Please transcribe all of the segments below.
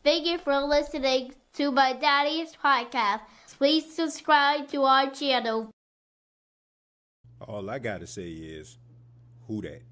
Thank you for listening to my daddy's podcast. Please subscribe to our channel. All I gotta say is, who that?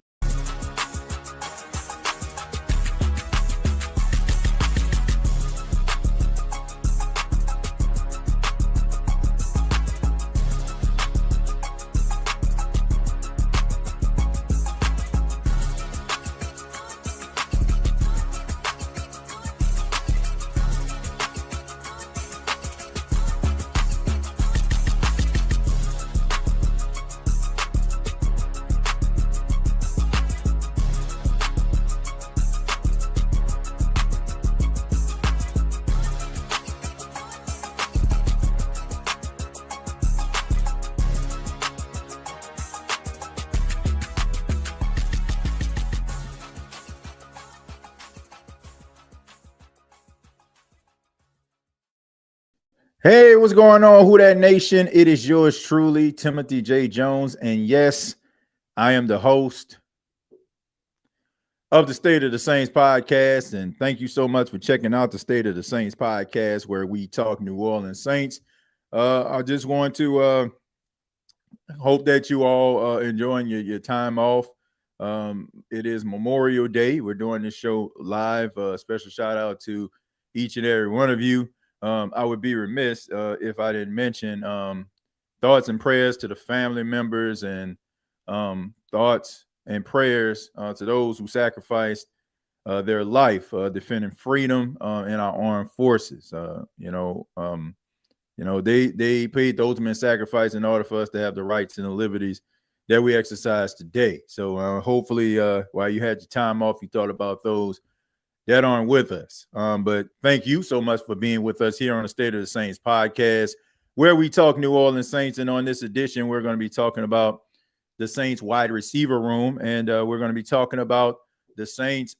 Hey, what's going on, Who That Nation? It is yours truly, Timothy J. Jones. And yes, I am the host of the State of the Saints podcast. And thank you so much for checking out the State of the Saints podcast, where we talk New Orleans Saints. I just want to hope that you all enjoying your time off. It is Memorial Day. We're doing this show live. Special shout out to each and every one of you. I would be remiss if I didn't mention thoughts and prayers to the family members and thoughts and prayers to those who sacrificed their life defending freedom in our armed forces. They paid the ultimate sacrifice in order for us to have the rights and the liberties that we exercise today. So hopefully while you had your time off, you thought about those that aren't with us. But thank you so much for being with us here on the State of the Saints podcast, where we talk New Orleans Saints. And on this edition, we're going to be talking about the Saints wide receiver room. And we're going to be talking about the Saints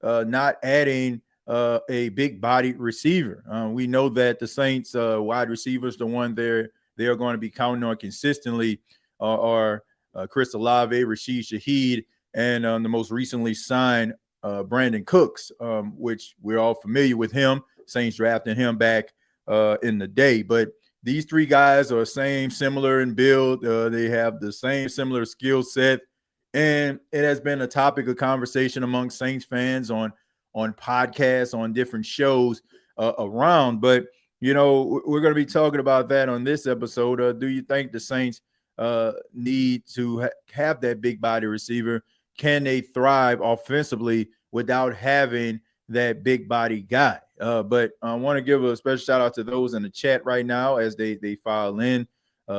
not adding a big bodied receiver. We know that the Saints wide receivers, the one they are going to be counting on consistently are Chris Olave, Rashid Shaheed, and the most recently signed Brandin Cooks, which we're all familiar with him. Saints drafting him back in the day. But these three guys are similar in build. They have the same similar skill set. And it has been a topic of conversation among Saints fans on podcasts, on different shows around. But, we're going to be talking about that on this episode. Do you think the Saints need to have that big body receiver? Can they thrive offensively without having that big body guy? But I want to give a special shout out to those in the chat right now as they file in.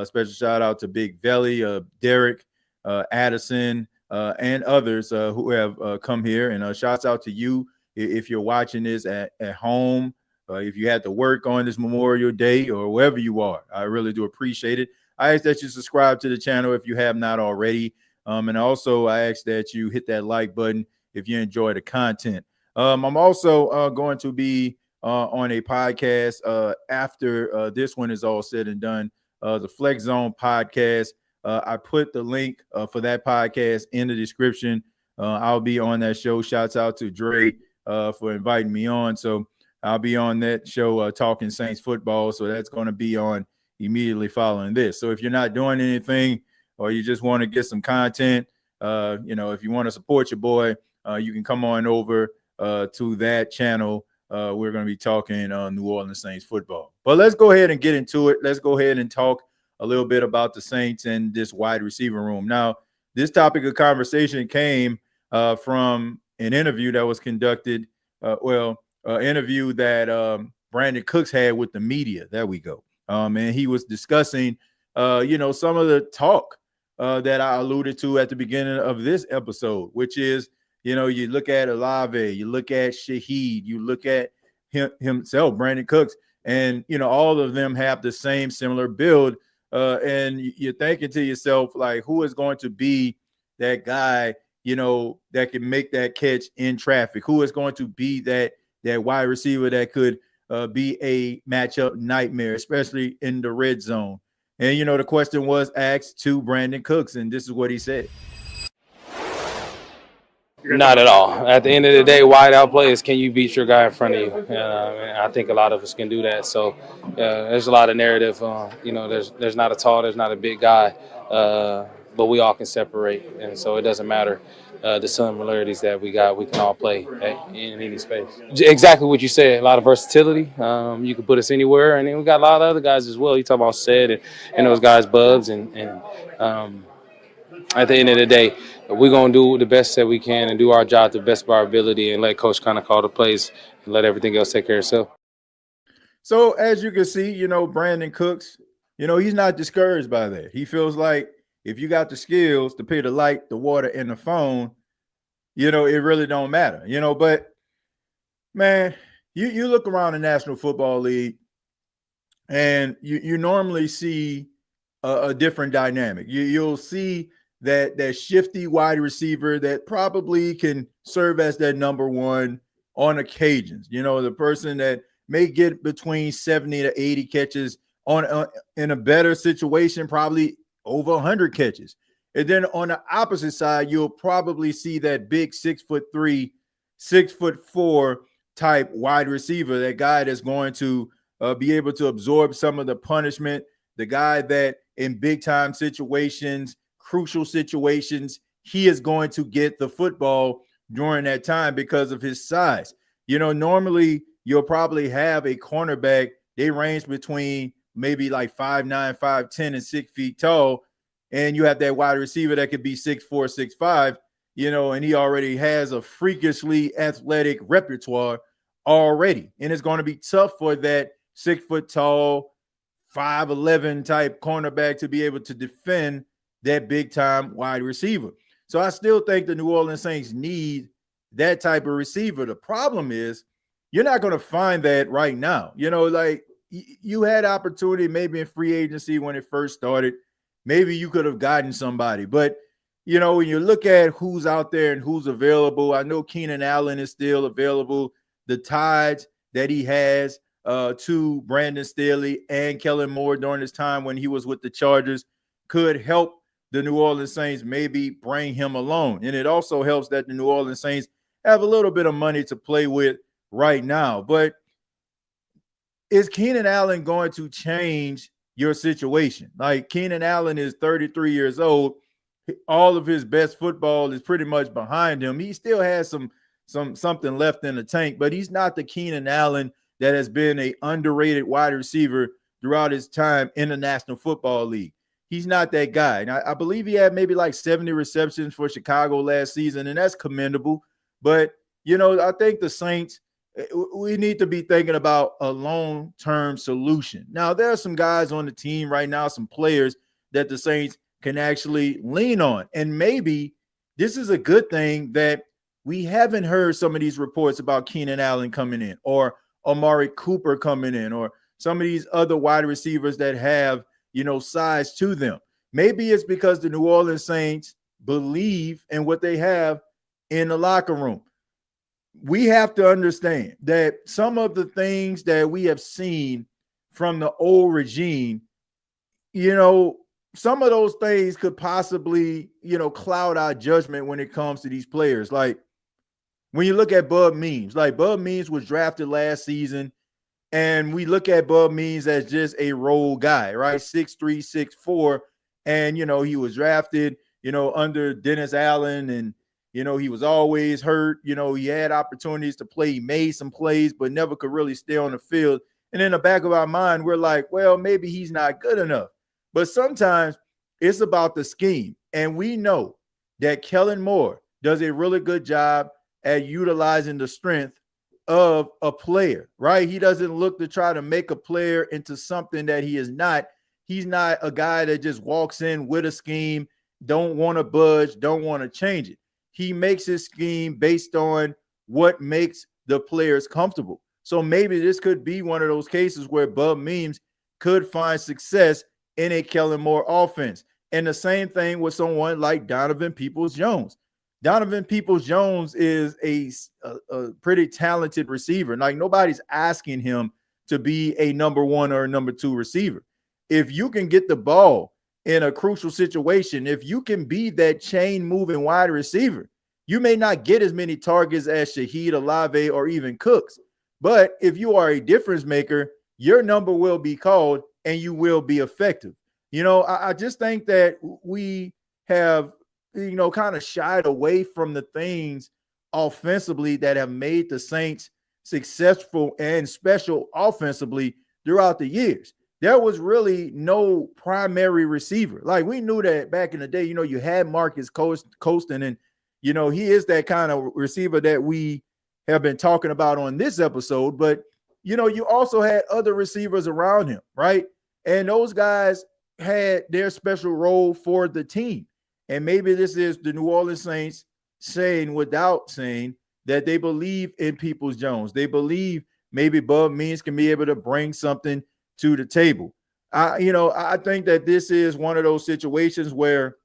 Special shout out to Big Belly, Derek, Addison, and others who have come here. And shouts out to you if you're watching this at home, if you had to work on this Memorial Day or wherever you are. I really do appreciate it. I ask that you subscribe to the channel if you have not already. And also, I ask that you hit that like button if you enjoy the content. I'm also going to be on a podcast after this one is all said and done, the Flex Zone podcast. I put the link for that podcast in the description. I'll be on that show. Shouts out to Dre for inviting me on. So I'll be on that show talking Saints football. So that's going to be on immediately following this. So if you're not doing anything, or you just want to get some content, if you want to support your boy, you can come on over to that channel we're going to be talking New Orleans Saints football. But let's go ahead and get into it. Let's go ahead and talk a little bit about the Saints and this wide receiver room. Now, this topic of conversation came from an interview that was conducted, interview that Brandin Cooks had with the media. There we go. And he was discussing, some of the talk that I alluded to at the beginning of this episode, which is, you look at Olave, you look at Shaheed, you look at himself, Brandin Cooks, and, all of them have the same similar build. And you're thinking to yourself, like, who is going to be that guy, that can make that catch in traffic? Who is going to be that wide receiver that could be a matchup nightmare, especially in the red zone? And, the question was asked to Brandin Cooks, and this is what he said. Not at all. At the end of the day, wide out play is, can you beat your guy in front of you? And I think a lot of us can do that. So there's a lot of narrative. There's not a tall, there's not a big guy, but we all can separate. And so it doesn't matter the similarities that we got. We can all play in any space. Exactly what you said. A lot of versatility. You can put us anywhere. And then we got a lot of other guys as well. You talk about Sed and those guys, Bubs, and at the end of the day, we're going to do the best that we can and do our job to the best of our ability and let Coach kind of call the plays and let everything else take care of itself. So as you can see, Brandin Cooks, he's not discouraged by that. He feels like if you got the skills to pay the light, the water, and the phone, it really don't matter. But, man, you look around the National Football League and you normally see a different dynamic. You'll see that shifty wide receiver that probably can serve as that number one on occasions. The person that may get between 70 to 80 catches in a better situation, probably over 100 catches. And then on the opposite side, you'll probably see that big 6'3", 6'4" type wide receiver, that guy that's going to be able to absorb some of the punishment, the guy that in big time situations, crucial situations, he is going to get the football during that time because of his size. Normally you'll probably have a cornerback, they range between maybe like 5'9", 5'10", and 6 feet tall. And you have that wide receiver that could be 6'4", 6'5", and he already has a freakishly athletic repertoire already. And it's going to be tough for that 6 foot tall, 5'11" type cornerback to be able to defend that big time wide receiver. So I still think the New Orleans Saints need that type of receiver. The problem is you're not going to find that right now. Like you had opportunity maybe in free agency when it first started. Maybe you could have gotten somebody. But, when you look at who's out there and who's available, I know Keenan Allen is still available. The ties that he has to Brandon Staley and Kellen Moore during his time when he was with the Chargers could help the New Orleans Saints maybe bring him along. And it also helps that the New Orleans Saints have a little bit of money to play with right now. But is Keenan Allen going to change your situation? Like, Keenan Allen is 33 years old. All of his best football is pretty much behind him. He still has something left in the tank, but he's not the Keenan Allen that has been an underrated wide receiver throughout his time in the National Football League. He's not that guy. And I believe he had maybe like 70 receptions for Chicago last season, and that's commendable. But, I think the Saints, we need to be thinking about a long-term solution. Now, there are some guys on the team right now, some players that the Saints can actually lean on. And maybe this is a good thing that we haven't heard some of these reports about Keenan Allen coming in, or Amari Cooper coming in, or some of these other wide receivers that have size to them. Maybe it's because the New Orleans Saints believe in what they have in the locker room. We have to understand that some of the things that we have seen from the old regime, some of those things could possibly, cloud our judgment when it comes to these players. Like when you look at Bub Means, Bub Means was drafted last season. And we look at Bub Means as just a role guy, right? 6'3", 6'4". And, he was drafted, under Dennis Allen. And, He was always hurt. He had opportunities to play. He made some plays, but never could really stay on the field. And in the back of our mind, we're like, well, maybe he's not good enough. But sometimes it's about the scheme. And we know that Kellen Moore does a really good job at utilizing the strength of a player, right? He doesn't look to try to make a player into something that he is not. He's not a guy that just walks in with a scheme, don't want to budge, don't want to change it. He makes his scheme based on what makes the players comfortable. So maybe this could be one of those cases where Bub Means could find success in a Kellen Moore offense. And the same thing with someone like Donovan Peoples-Jones. Donovan Peoples-Jones is a pretty talented receiver. Like, nobody's asking him to be a number one or a number two receiver. If you can get the ball in a crucial situation, if you can be that chain moving wide receiver, you may not get as many targets as Shaheed, Olave, or even Cooks. But if you are a difference maker, your number will be called and you will be effective. I just think that we have, kind of shied away from the things offensively that have made the Saints successful and special offensively throughout the years. There was really no primary receiver. Like, we knew that back in the day, you had Marcus Colston, and, he is that kind of receiver that we have been talking about on this episode. But, you also had other receivers around him, right? And those guys had their special role for the team. And maybe this is the New Orleans Saints saying, without saying, that they believe in Peoples-Jones. They believe maybe Bub Means can be able to bring something to the table. I think that this is one of those situations where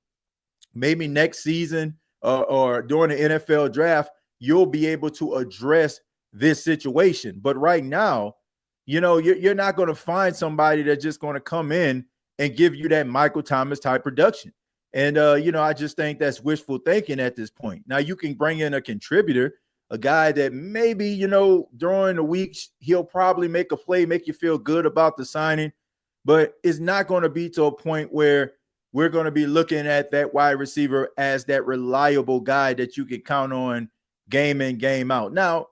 maybe next season or during the NFL draft, you'll be able to address this situation. But right now, you're not going to find somebody that's just going to come in and give you that Michael Thomas type production. And, I just think that's wishful thinking at this point. Now, you can bring in a contributor, a guy that maybe, during the week, he'll probably make a play, make you feel good about the signing, but it's not going to be to a point where we're going to be looking at that wide receiver as that reliable guy that you can count on game in, game out. Now,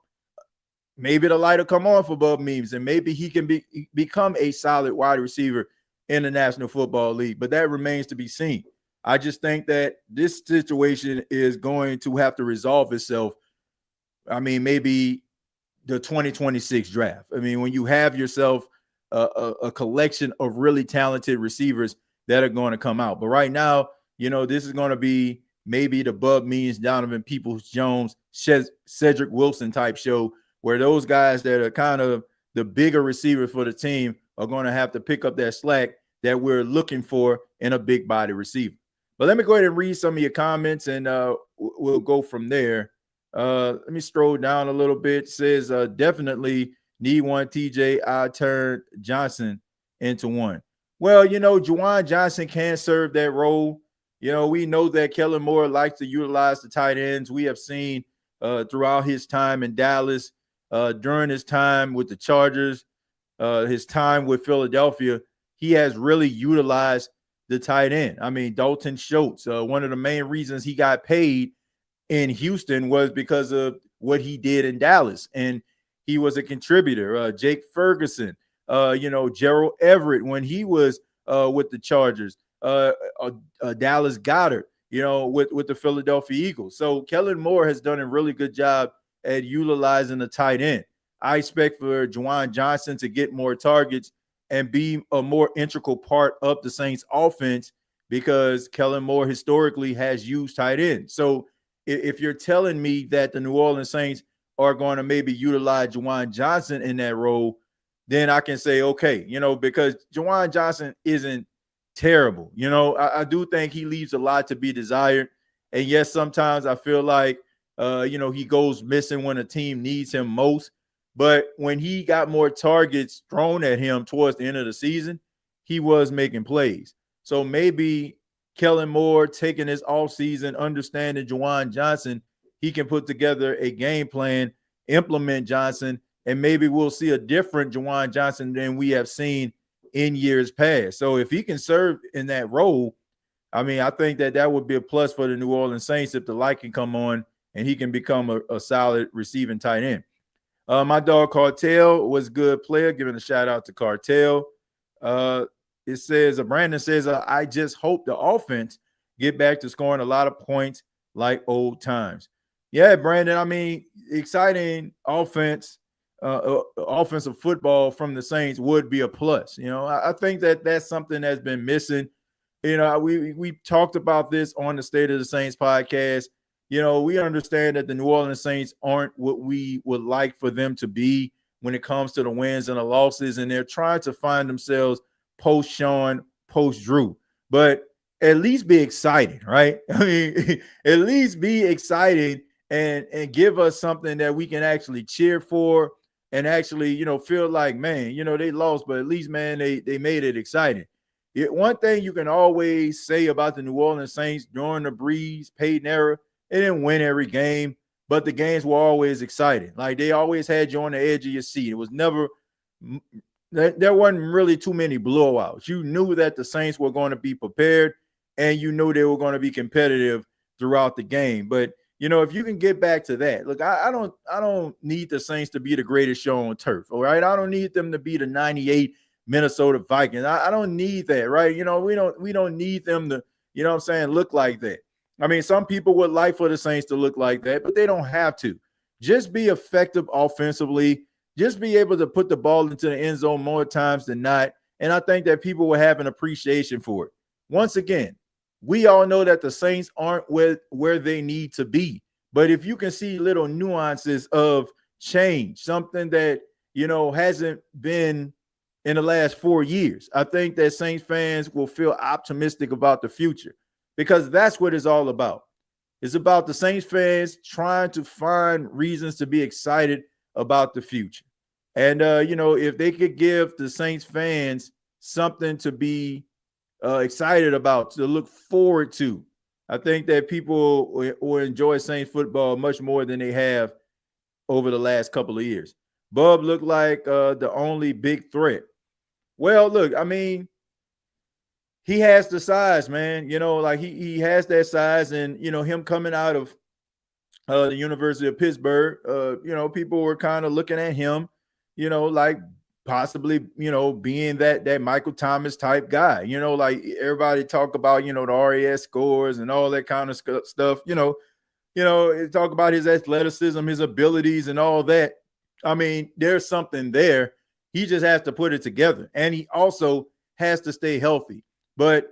maybe the light will come on for Bub Means, and maybe he can become a solid wide receiver in the National Football League, but that remains to be seen. I just think that this situation is going to have to resolve itself. I mean, maybe the 2026 draft. I mean, when you have yourself a collection of really talented receivers that are going to come out. But right now, this is going to be maybe the Bub Means, Donovan Peoples-Jones, Cedric Wilson type show, where those guys that are kind of the bigger receivers for the team are going to have to pick up that slack that we're looking for in a big body receiver. But let me go ahead and read some of your comments, and we'll go from there. Let me scroll down a little bit. It says, definitely need one TJ. I turn Johnson into one. Well, Juwan Johnson can serve that role. We know that Kellen Moore likes to utilize the tight ends. We have seen throughout his time in Dallas, during his time with the Chargers, his time with Philadelphia, he has really utilized the tight end. I mean, Dalton Schultz, one of the main reasons he got paid in Houston was because of what he did in Dallas, and he was a contributor. Jake Ferguson, Gerald Everett when he was with the Chargers, Dallas Goedert, with the Philadelphia Eagles. So Kellen Moore has done a really good job at utilizing the tight end. I expect for Juwan Johnson to get more targets and be a more integral part of the Saints offense because Kellen Moore historically has used tight ends. So if you're telling me that the New Orleans Saints are going to maybe utilize Juwan Johnson in that role, then I can say, okay, because Juwan Johnson isn't terrible. I do think he leaves a lot to be desired. And yes, sometimes I feel like, he goes missing when a team needs him most. But when he got more targets thrown at him towards the end of the season, he was making plays. So maybe Kellen Moore taking his offseason, understanding Juwan Johnson, he can put together a game plan, implement Johnson, and maybe we'll see a different Juwan Johnson than we have seen in years past. So if he can serve in that role, I mean, I think that would be a plus for the New Orleans Saints if the light can come on and he can become a solid receiving tight end. My dog Cartel was a good player. Giving a shout out to Cartel. It says, Brandon says, I just hope the offense get back to scoring a lot of points like old times. Yeah, Brandon. I mean, exciting offense, offensive football from the Saints would be a plus. You know, I think that's something that's been missing. You know, we talked about this on the State of the Saints podcast. You know, we understand that the New Orleans Saints aren't what we would like for them to be when it comes to the wins and the losses, and they're trying to find themselves post Sean, post Drew. But at least be exciting, right? I mean, at least be exciting and give us something that we can actually cheer for and actually, you know, feel like, man, you know, they lost, but at least, man, they made it exciting. One thing you can always say about the New Orleans Saints during the Breeze, Peyton era, they didn't win every game, but the games were always exciting. Like, they always had you on the edge of your seat. It was never – there wasn't really too many blowouts. You knew that the Saints were going to be prepared, and you knew they were going to be competitive throughout the game. But, you know, if you can get back to that, look, I don't need the Saints to be the greatest show on turf, all right? I don't need them to be the 98 Minnesota Vikings. I don't need that, right? You know, we don't need them to, you know what I'm saying, look like that. I mean, some people would like for the Saints to look like that, but they don't have to. Just be effective offensively. Just be able to put the ball into the end zone more times than not. And I think that people will have an appreciation for it. Once again, we all know that the Saints aren't where they need to be. But if you can see little nuances of change, something that, you know, hasn't been in the last 4 years, I think that Saints fans will feel optimistic about the future, because that's what it's all about. It's about the Saints fans trying to find reasons to be excited about the future. And, you know, if they could give the Saints fans something to be excited about, to look forward to, I think that people will enjoy Saints football much more than they have over the last couple of years. Bub looked like the only big threat. Well, look, I mean, he has the size, man. You know, like he has that size, and, you know, him coming out of the University of Pittsburgh, you know, people were kind of looking at him, you know, like possibly, you know, being that Michael Thomas type guy. You know, like everybody talk about, you know, the RAS scores and all that kind of stuff. You know, talk about his athleticism, his abilities, and all that. I mean, there's something there. He just has to put it together, and he also has to stay healthy. But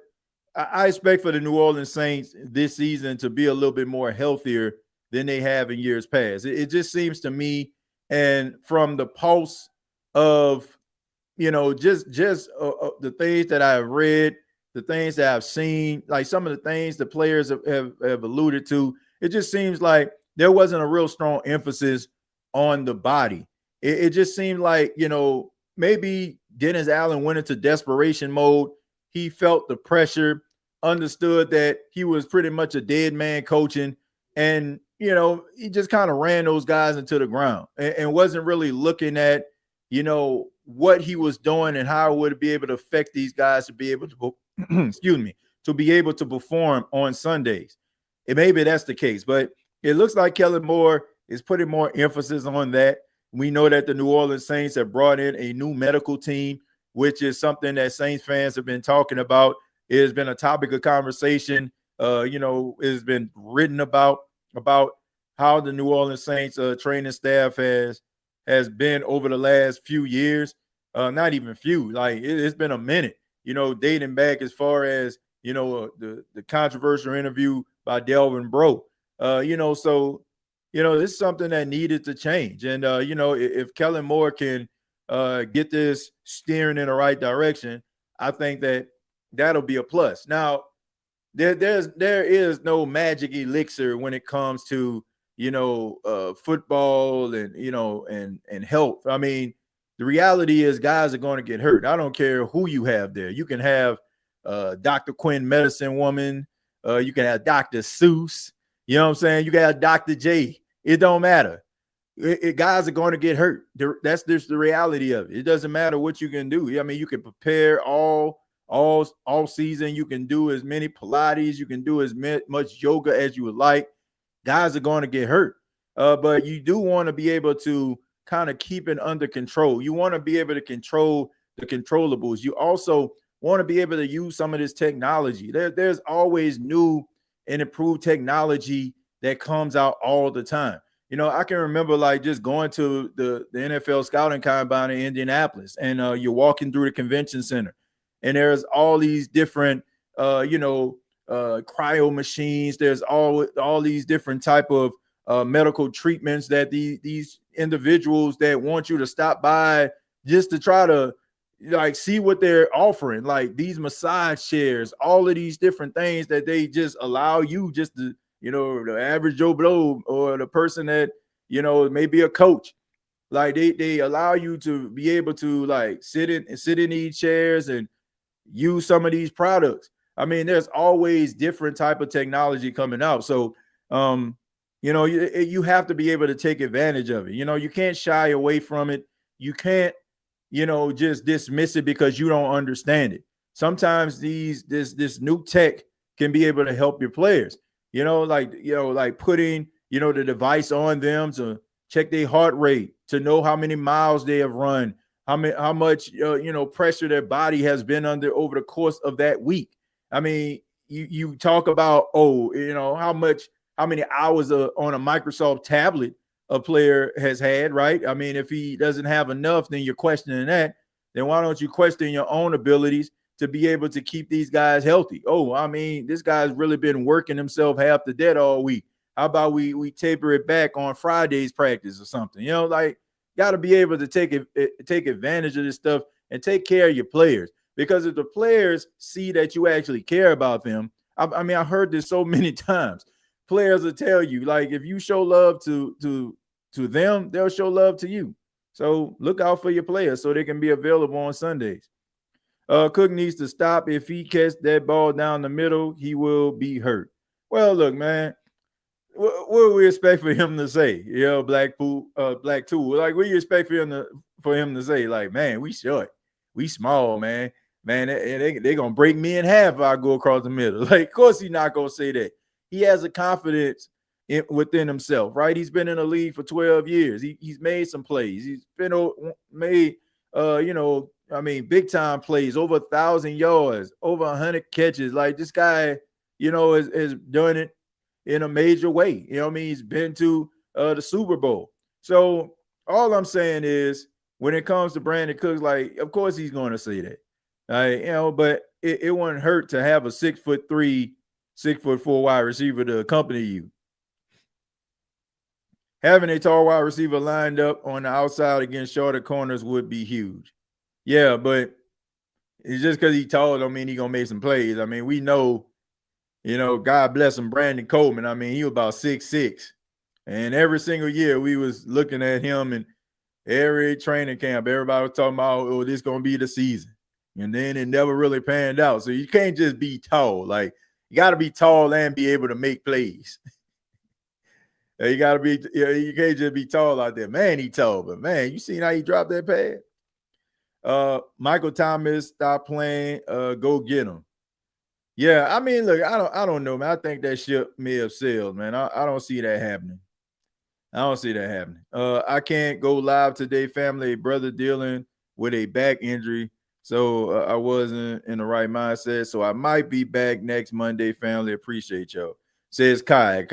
I expect for the New Orleans Saints this season to be a little bit more healthier than they have in years past. It just seems to me, and from the pulse of, you know, just the things that I've read, the things that I've seen, like some of the things the players have alluded to, it just seems like there wasn't a real strong emphasis on the body. It just seemed like, you know, maybe Dennis Allen went into desperation mode. He felt the pressure, understood that he was pretty much a dead man coaching, and, you know, he just kind of ran those guys into the ground and wasn't really looking at, you know, what he was doing and how it would be able to affect these guys to be able to, to be able to perform on Sundays. And maybe that's the case, but it looks like Kellen Moore is putting more emphasis on that. We know that the New Orleans Saints have brought in a new medical team, which is something that Saints fans have been talking about. It has been a topic of conversation. You know, it has been written about how the New Orleans Saints training staff has been over the last few years. Not even few, like it's been a minute, you know, dating back as far as, you know, the controversial interview by Delvin Breaux. You know, so, you know, this is something that needed to change. And, you know, if Kellen Moore can get this steering in the right direction, I think that that'll be a plus. Now, there is no magic elixir when it comes to, you know, football and, you know, and health. I mean, the reality is guys are going to get hurt. I don't care who you have there. You can have Dr. Quinn Medicine Woman. You can have Dr. Seuss. You know what I'm saying? You got Dr. J. It don't matter. Guys are going to get hurt. That's just the reality of it. It doesn't matter what you can do. I mean, you can prepare all all season. You can do as many Pilates, you can do as much yoga as you would like. Guys are going to get hurt. But you do want to be able to kind of keep it under control. You want to be able to control the controllables. You also want to be able to use some of this technology. There's always new and improved technology that comes out all the time. You know, I can remember like just going to the NFL scouting combine in Indianapolis, and you're walking through the convention center, and there's all these different, cryo machines. There's all these different type of medical treatments that these individuals that want you to stop by just to try to like see what they're offering, like these massage chairs, all of these different things that they just allow you just to, the average Joe Blow or the person that, maybe a coach, like they allow you to be able to like sit in these chairs and use some of these products. I mean, there's always different type of technology coming out. So, you have to be able to take advantage of it. You can't shy away from it. You can't, just dismiss it because you don't understand it. Sometimes this new tech can be able to help your players, like putting, the device on them to check their heart rate, to know how many miles they have run, how much, pressure their body has been under over the course of that week. I mean, you talk about, how many hours on a Microsoft tablet a player has had, right? I mean, if he doesn't have enough, then you're questioning that. Then why don't you question your own abilities to be able to keep these guys healthy? Oh, I mean, this guy's really been working himself half to death all week. How about we taper it back on Friday's practice or something? Like, got to be able to take advantage of this stuff and take care of your players. Because if the players see that you actually care about them, I mean, I heard this so many times. Players will tell you, like, if you show love to them, they'll show love to you. So look out for your players so they can be available on Sundays. Cook needs to stop. If he catches that ball down the middle, he will be hurt. Well, look, man, what do we expect for him to say? Black Tool. Like, what do you expect for him to say? Like, man, we short, we small, man. Man, they're gonna break me in half if I go across the middle. Like, of course he's not gonna say that. He has a confidence within himself, right? He's been in the league for 12 years. He's made some plays. He's been made, big time plays, over 1,000 yards, over 100 catches. Like, this guy, has done it in a major way. He's been to the Super Bowl. So all I'm saying is, when it comes to Brandin Cooks, like, of course he's going to say that, but it wouldn't hurt to have a 6'3", 6'4" wide receiver to accompany you. Having a tall wide receiver lined up on the outside against shorter corners would be huge. Yeah, but it's just because he's tall don't mean he's going to make some plays. I mean, we know, God bless him, Brandon Coleman. I mean, he was about 6'6". And every single year we was looking at him and every training camp, everybody was talking about, oh, this going to be the season. And then it never really panned out. So you can't just be tall. Like, you got to be tall and be able to make plays. You got to be, you can't just be tall out there. Man, he tall, but man, you seen how he dropped that pad? Michael Thomas, stop playing. Go get him. Yeah, I mean, look, I don't know, man. I think that ship may have sailed, man. I don't see that happening. I can't go live today, family. A brother dealing with a back injury. So I wasn't in the right mindset. So I might be back next Monday, family. Appreciate y'all. Says Kai.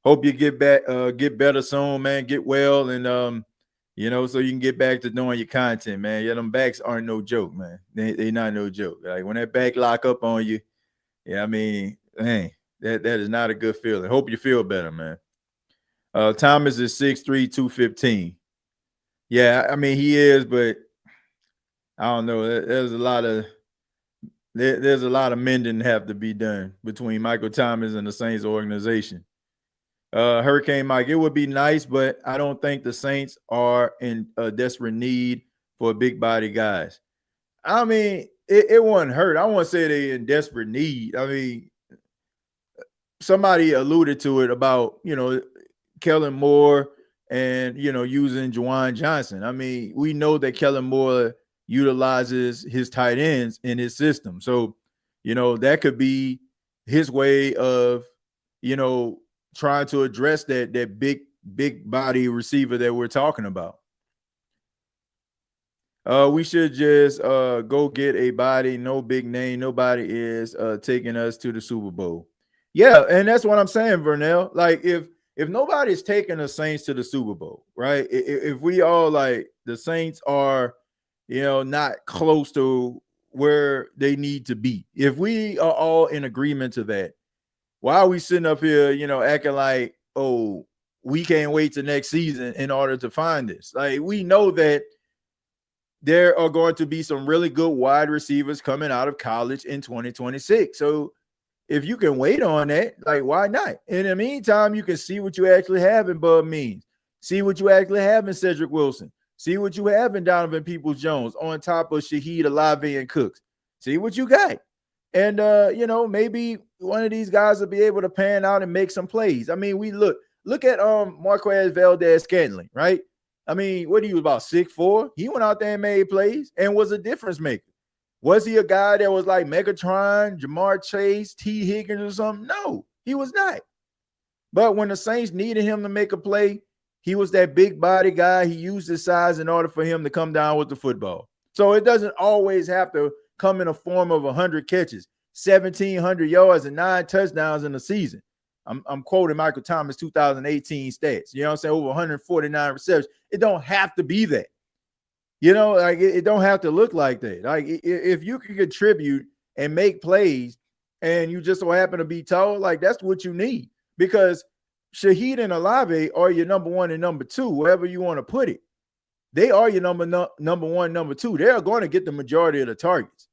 Hope you get back, get better soon, man. Get well, and so you can get back to doing your content, man. Yeah, them backs aren't no joke, man. They not no joke. Like, when that back lock up on you, yeah, I mean, dang, that is not a good feeling. Hope you feel better, man. Thomas is 6'3", 215. Yeah, I mean, he is, but I don't know. There's a lot of mending have to be done between Michael Thomas and the Saints organization. Hurricane Mike, it would be nice, but I don't think the Saints are in a desperate need for big body guys. I mean, it wouldn't hurt. I won't say they're in desperate need. I mean, somebody alluded to it about, Kellen Moore and, using Juwan Johnson. I mean, we know that Kellen Moore utilizes his tight ends in his system. So, that could be his way of, trying to address that big body receiver that we're talking about. We should just go get a body, no big name. Nobody is taking us to the Super Bowl. Yeah, and that's what I'm saying, Vernell. Like, if nobody's taking the Saints to the Super Bowl, right? If we all like the Saints are, not close to where they need to be. If we are all in agreement to that, why are we sitting up here, acting like, oh, we can't wait till next season in order to find this? Like, we know that there are going to be some really good wide receivers coming out of college in 2026. So if you can wait on that, like, why not? In the meantime, you can see what you actually have in Bub Means, see what you actually have in Cedric Wilson, see what you have in Donovan Peoples-Jones on top of Shaheed, Olave, and Cooks. See what you got. And, maybe one of these guys will be able to pan out and make some plays. I mean, we look at Marquez Valdez-Scantling, right? I mean, what he was about 6'4". He went out there and made plays and was a difference maker. Was he a guy that was like Megatron, Jamar Chase, T. Higgins or something? No, he was not. But when the Saints needed him to make a play, he was that big body guy. He used his size in order for him to come down with the football. So it doesn't always have to come in a form of 100 catches, 1,700 yards, and 9 touchdowns in a season. I'm quoting Michael Thomas 2018 stats. You know what I'm saying? Over 149 receptions. It don't have to be that. Like it don't have to look like that. Like if you can contribute and make plays and you just so happen to be tall, like that's what you need. Because Shaheed and Olave are your number one and number two, wherever you want to put it. They are your number one, number two. They are going to get the majority of the targets.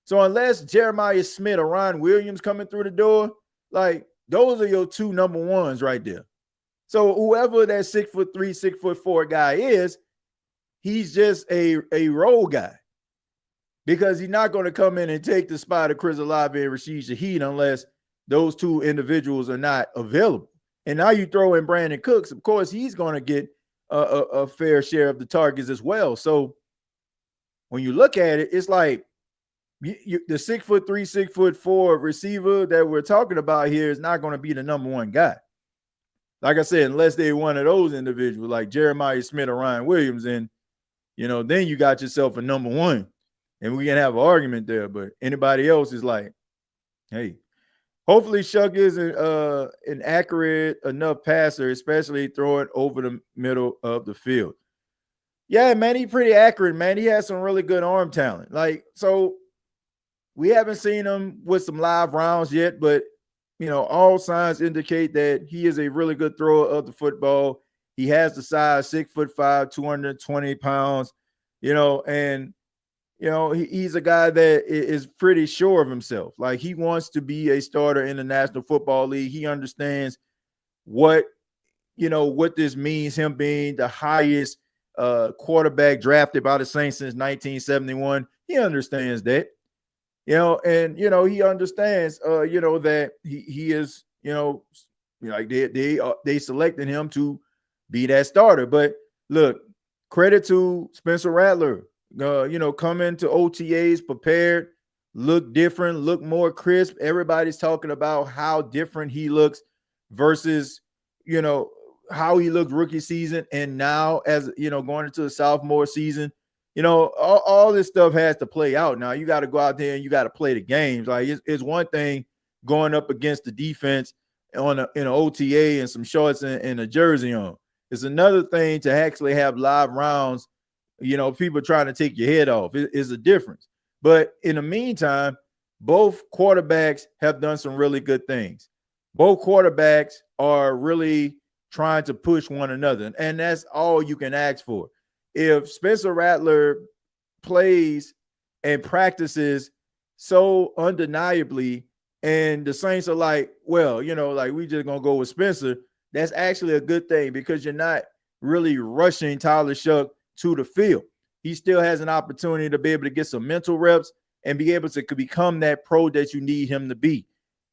So unless Jeremiah Smith or Ron Williams coming through the door, like those are your two number ones right there. So whoever that 6'3", 6'4" guy is, he's just a role guy because he's not going to come in and take the spot of Chris Olave and Rashid Shaheed unless those two individuals are not available. And now you throw in Brandin Cooks, of course, he's going to get a fair share of the targets as well. So when you look at it, it's like the 6'3", 6'4" receiver that we're talking about here is not going to be the number one guy. Like I said, unless they're one of those individuals like Jeremiah Smith or Ryan Williams, and then you got yourself a number one, and we can have an argument there. But anybody else is like, hey, hopefully Shuck is an accurate enough passer, especially throwing over the middle of the field. Yeah, man, he's pretty accurate, man. He has some really good arm talent. Like, so we haven't seen him with some live rounds yet, but all signs indicate that he is a really good thrower of the football. He has the size, 6'5", 220 pounds, and he's a guy that is pretty sure of himself. Like, he wants to be a starter in the National Football League. He understands what this means, him being the highest quarterback drafted by the Saints since 1971. He understands that. He understands, that he is, like they selected him to be that starter. But look, credit to Spencer Rattler, coming to OTAs prepared, look different, look more crisp. Everybody's talking about how different he looks versus, how he looked rookie season. And now as, going into the sophomore season, all this stuff has to play out. Now you got to go out there and you got to play the games. Like it's one thing going up against the defense in an OTA and some shorts and a jersey on. It's another thing to actually have live rounds. People trying to take your head off. It's a difference. But in the meantime, both quarterbacks have done some really good things. Both quarterbacks are really trying to push one another, and that's all you can ask for. If Spencer Rattler plays and practices so undeniably, and the Saints are like, well, like we just going to go with Spencer, that's actually a good thing because you're not really rushing Tyler Shuck to the field. He still has an opportunity to be able to get some mental reps and be able to become that pro that you need him to be.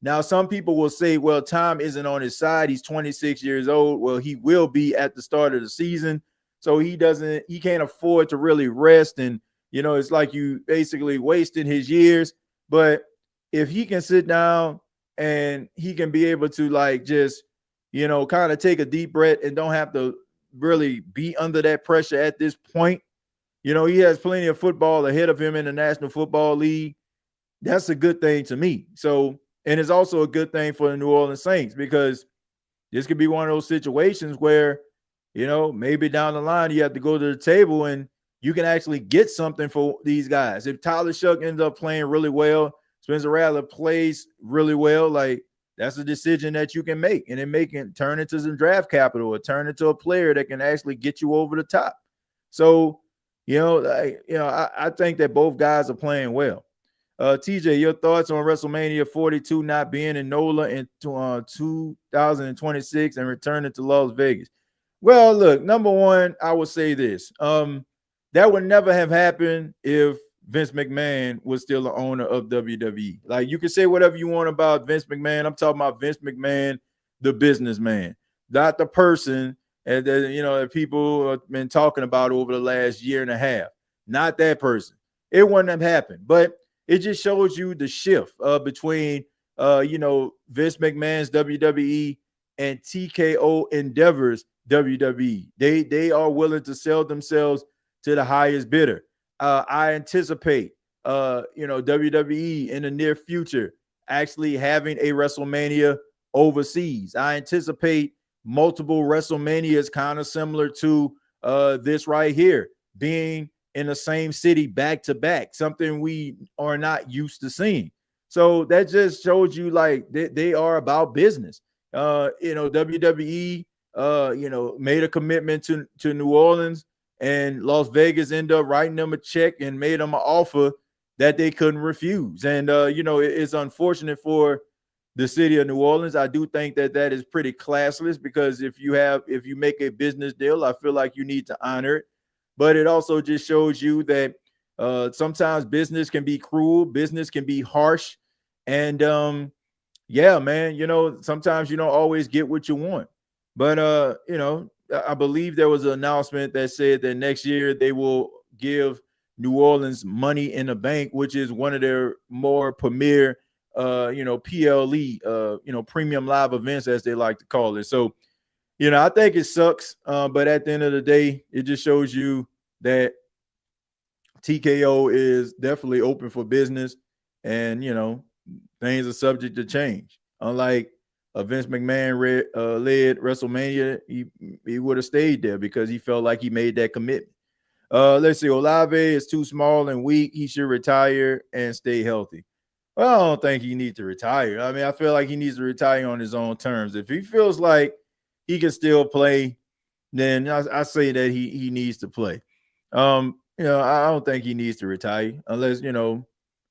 Now, some people will say, well, time isn't on his side. He's 26 years old. Well, he will be at the start of the season. So he can't afford to really rest and it's like you basically wasting his years. But if he can sit down and he can be able to like just, kind of take a deep breath and don't have to really be under that pressure at this point. He has plenty of football ahead of him in the National Football League. That's a good thing to me. So, and it's also a good thing for the New Orleans Saints because this could be one of those situations where, maybe down the line you have to go to the table and you can actually get something for these guys. If Tyler Shuck ends up playing really well, Spencer Rattler plays really well, like that's a decision that you can make, and then turn into some draft capital or turn into a player that can actually get you over the top. So, I think that both guys are playing well. TJ, your thoughts on WrestleMania 42 not being in NOLA in 2026 and returning to Las Vegas? Well, look, number one, I would say this. That would never have happened if Vince McMahon was still the owner of WWE. Like, you can say whatever you want about Vince McMahon. I'm talking about Vince McMahon, the businessman, not the person that people have been talking about over the last year and a half. Not that person. It wouldn't have happened. But it just shows you the shift between Vince McMahon's WWE and TKO Endeavor's WWE. They are willing to sell themselves to the highest bidder. I anticipate WWE in the near future actually having a WrestleMania overseas. I anticipate multiple WrestleManias kind of similar to this right here, being in the same city back to back, something we are not used to seeing. So that just shows you like they are about business. WWE made a commitment to New Orleans, and Las Vegas ended up writing them a check and made them an offer that they couldn't refuse. And it's unfortunate for the city of New Orleans. I do think that is pretty classless, because if you make a business deal, I feel like you need to honor it. But it also just shows you that sometimes business can be cruel, business can be harsh, and yeah, man, sometimes you don't always get what you want. But I believe there was an announcement that said that next year they will give New Orleans money in the bank, which is one of their more premier PLE, premium live events, as they like to call it. So, I think it sucks, but at the end of the day, it just shows you that TKO is definitely open for business, and things are subject to change. Unlike a Vince McMahon led WrestleMania, he would have stayed there because he felt like he made that commitment. Let's see, Olave is too small and weak. He should retire and stay healthy. Well, I don't think he needs to retire. I mean, I feel like he needs to retire on his own terms. If he feels like he can still play, then I say that he needs to play. I don't think he needs to retire unless,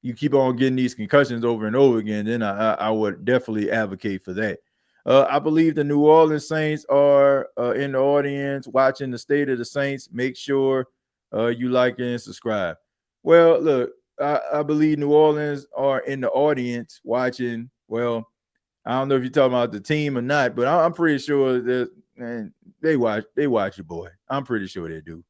you keep on getting these concussions over and over again. Then I would definitely advocate for that. I believe the New Orleans Saints are in the audience watching the State of the Saints. Make sure you like and subscribe. Well, look, I believe New Orleans are in the audience watching. Well, I don't know if you're talking about the team or not, but I'm pretty sure that they watch your boy. I'm pretty sure they do.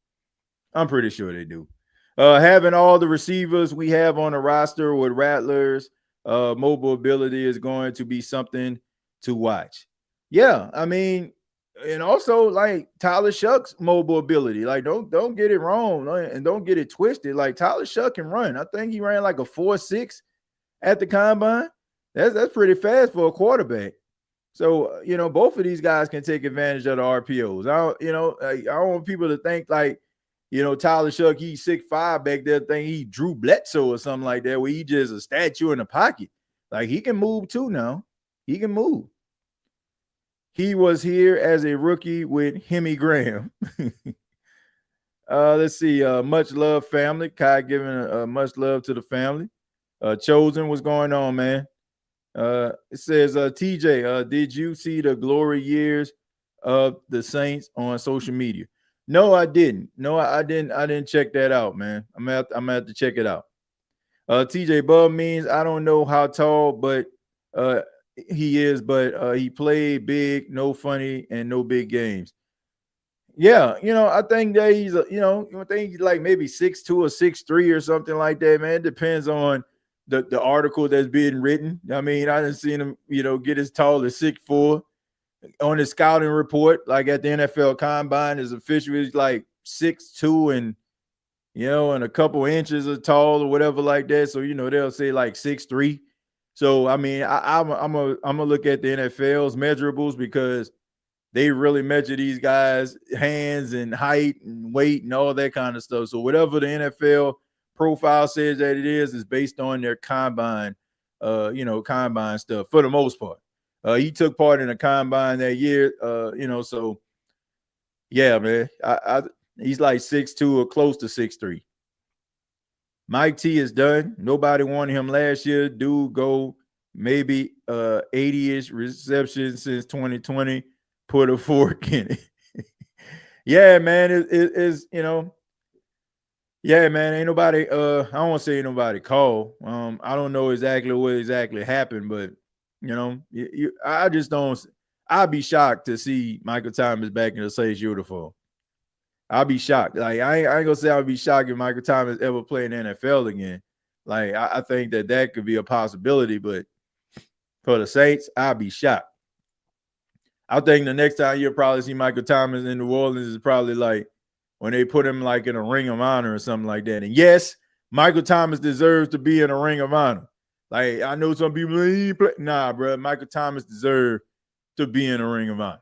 Having all the receivers we have on the roster with Rattlers, mobile ability is going to be something to watch. Yeah, I mean, and also like Tyler Shuck's mobile ability. Like, don't get it wrong and don't get it twisted. Like, Tyler Shuck can run. I think he ran like a 4.6 at the combine. That's pretty fast for a quarterback. So, both of these guys can take advantage of the RPOs. I don't want people to think like, Tyler Shuck, he's 6'5" back there, think he Drew Bledsoe or something like that, where he just a statue in the pocket. Like, he can move too now. He can move. He was here as a rookie with Hemi Graham. Let's see. Much love, family. Kai giving much love to the family. Chosen, what's going on, man? It says, TJ, did you see the glory years of the Saints on social media? No, I didn't. I didn't check that out, man. I'm gonna have to check it out. TJ, Bub Means, I don't know how tall, but he is, but he played big, no funny, and no big games. Yeah, I think that he's, I think he's like maybe 6'2" or 6'3" or something like that, man. It depends on the article that's being written. I mean, I didn't see him, get as tall as 6'4" on his scouting report, like at the NFL Combine. His official is like 6'2" and and a couple inches of tall or whatever like that. So they'll say like 6'3". So I mean, I'm gonna look at the NFL's measurables because they really measure these guys' hands and height and weight and all that kind of stuff. So whatever the NFL profile says that it is based on their combine, combine stuff for the most part. He took part in a combine that year, so yeah, man. He's like 6'2" or close to 6'3". Mike T is done. Nobody wanted him last year. Dude go maybe 80-ish receptions since 2020. Put a fork in it. Yeah, man. It is, yeah, man. Ain't nobody, I don't want to say ain't nobody call. I don't know exactly what exactly happened, but I just don't. I'd be shocked to see Michael Thomas back in the Saints uniform. I'll be shocked. Like I ain't gonna say I'll be shocked if Michael Thomas ever play in the NFL again. Like I think that could be a possibility, but for the Saints, I'll be shocked. I think the next time you'll probably see Michael Thomas in New Orleans is probably like when they put him like in a Ring of Honor or something like that. And yes, Michael Thomas deserves to be in a Ring of Honor. Like I know some people, nah, bro. Michael Thomas deserves to be in a Ring of Honor.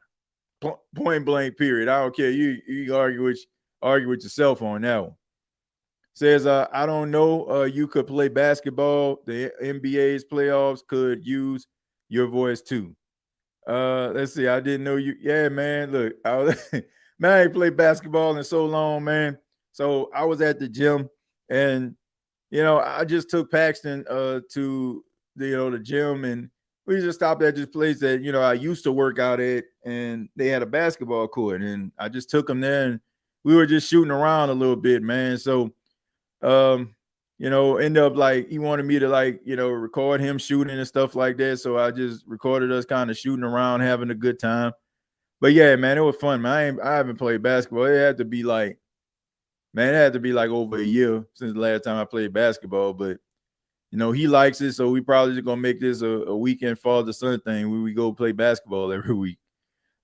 Point blank, period. I don't care. You argue with yourself on that one. Says, I don't know. You could play basketball. The NBA's playoffs could use your voice too. Let's see. I didn't know you. Yeah, man. Look, man, I ain't played basketball in so long, man. So I was at the gym, and I just took Paxton to the gym, and we just stopped at this place that I used to work out at, and they had a basketball court, and I just took him there, and we were just shooting around a little bit, man. So, end up like he wanted me to record him shooting and stuff like that. So I just recorded us kind of shooting around, having a good time. But yeah, man, it was fun, man. I haven't played basketball. It had to be like over a year since the last time I played basketball. But he likes it, so we probably just gonna make this a weekend father son thing where we go play basketball every week.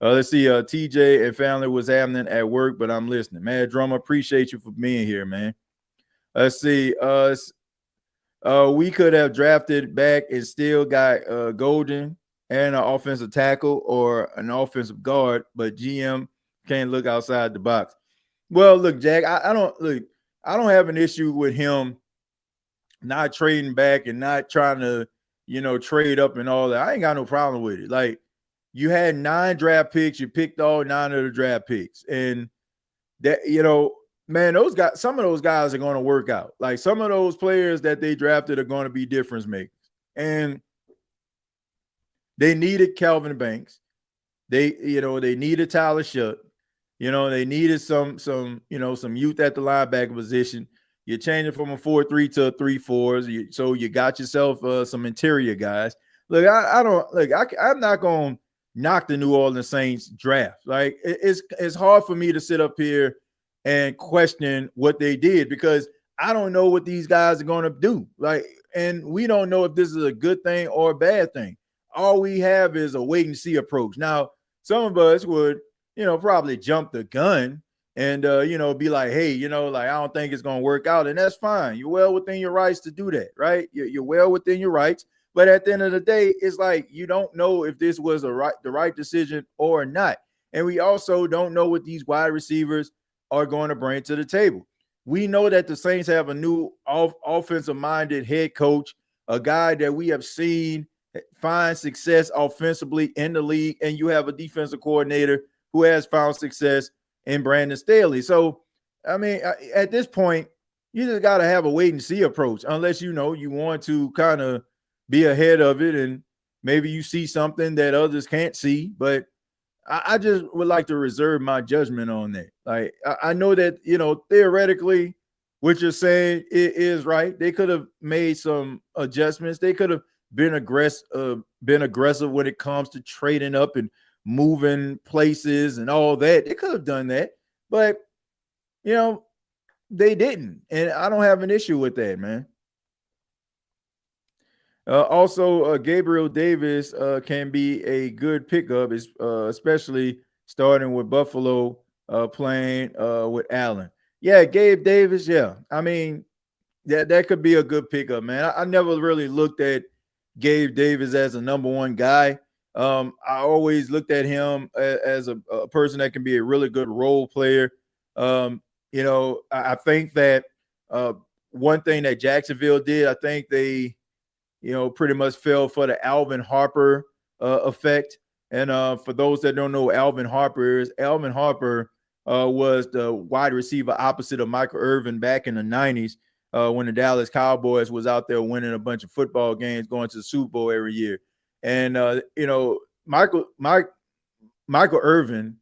Let's see. TJ and family was happening at work, but I'm listening. Man, Drummer, appreciate you for being here, man. Let's see. We could have drafted back and still got Golden and an offensive tackle or an offensive guard, but GM can't look outside the box. Well, look, Jack, I don't have an issue with him not trading back and not trying to, trade up and all that. I ain't got no problem with it. Like, you had 9 draft picks, you picked all 9 of the draft picks, and that, man, some of those guys are going to work out. Like some of those players that they drafted are going to be difference makers. And they needed Calvin Banks. They needed Tyler Shutt. They needed some youth at the linebacker position. You're changing from a 4-3 to a 3-4. So you got yourself some interior guys. Look, I'm not going to knock the New Orleans Saints draft. Like it's hard for me to sit up here and question what they did because I don't know what these guys are going to do. Like, and we don't know if this is a good thing or a bad thing. All we have is a wait and see approach. Now, some of us would, probably jump the gun and, be like, hey, I don't think it's going to work out. And that's fine. You're well within your rights to do that, right? You're well within your rights. But at the end of the day, it's like you don't know if this was the right decision or not. And we also don't know what these wide receivers are going to bring to the table. We know that the Saints have a new offensive-minded head coach, a guy that we have seen find success offensively in the league, and you have a defensive coordinator who has found success in Brandon Staley. So, I mean, at this point, you just got to have a wait-and-see approach, unless you want to kind of be ahead of it and maybe you see something that others can't see, but I just would like to reserve my judgment on that. Like, I know that, theoretically, what you're saying is right. They could have made some adjustments. They could have been aggressive when it comes to trading up and moving places and all that. They could have done that. But, they didn't. And I don't have an issue with that, man. Also, Gabriel Davis can be a good pickup, especially starting with Buffalo, playing with Allen. Yeah, Gabe Davis. Yeah, I mean that could be a good pickup, man. I never really looked at Gabe Davis as a number one guy. I always looked at him as a person that can be a really good role player. I think that one thing that Jacksonville did, I think they pretty much fell for the Alvin Harper effect. And for those that don't know, Alvin Harper was the wide receiver opposite of Michael Irvin back in the 90s when the Dallas Cowboys was out there winning a bunch of football games, going to the Super Bowl every year. And, Michael Irvin,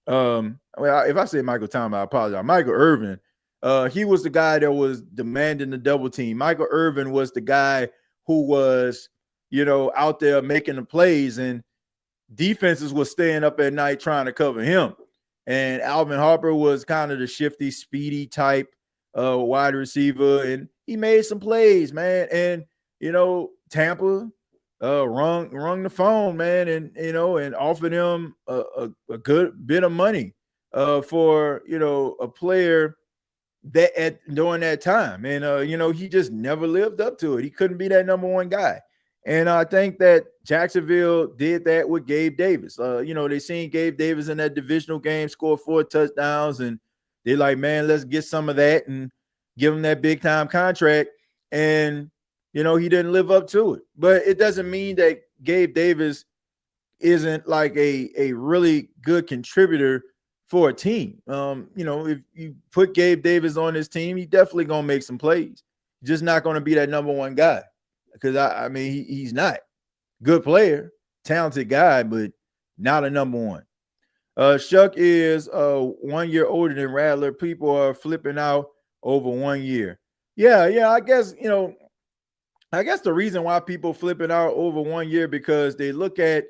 if I say Michael Thomas, I apologize. Michael Irvin, he was the guy that was demanding the double team. Michael Irvin was the guy who was, out there making the plays, and defenses was staying up at night trying to cover him. And Alvin Harper was kind of the shifty, speedy type wide receiver, and he made some plays, man. And Tampa rung the phone, man, and offered him a good bit of money for a player that during that time. And he just never lived up to it. He couldn't be that number one guy. And I think that Jacksonville did that with Gabe Davis. They seen Gabe Davis in that divisional game score 4 touchdowns, and they're like, man, let's get some of that and give him that big time contract. And he didn't live up to it. But it doesn't mean that Gabe Davis isn't like a really good contributor for a team. If you put Gabe Davis on his team, he definitely gonna make some plays. Just not gonna be that number one guy, because I mean he's not. Good player, talented guy, but not a number one. Shuck is 1 year older than Rattler. People are flipping out over 1 year. Yeah. I guess the reason why people flipping out over 1 year, because they look at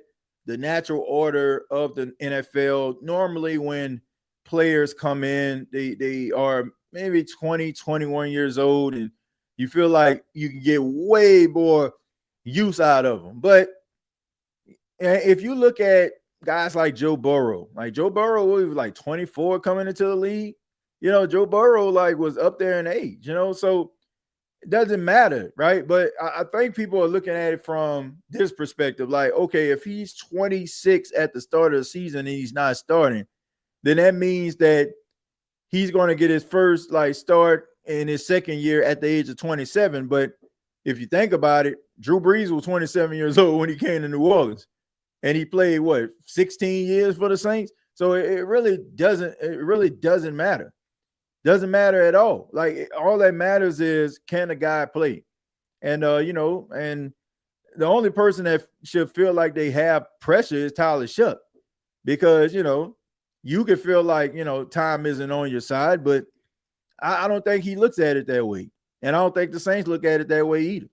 the natural order of the NFL. Normally when players come in, they are maybe 20, 21 years old, and you feel like you can get way more use out of them. But if you look at guys like Joe Burrow was like 24 coming into the league. Joe Burrow was up there in age, so it doesn't matter, right? But I think people are looking at it from this perspective, like, okay, if he's 26 at the start of the season and he's not starting, then that means that he's going to get his first start in his second year at the age of 27. But if you think about it, Drew Brees was 27 years old when he came to New Orleans, and he played 16 years for the Saints. So it really doesn't matter. Doesn't matter at all. All that matters is, can the guy play? And and the only person that should feel like they have pressure is Tyler Shuck, because you could feel like time isn't on your side, but I don't think he looks at it that way, and I don't think the Saints look at it that way either.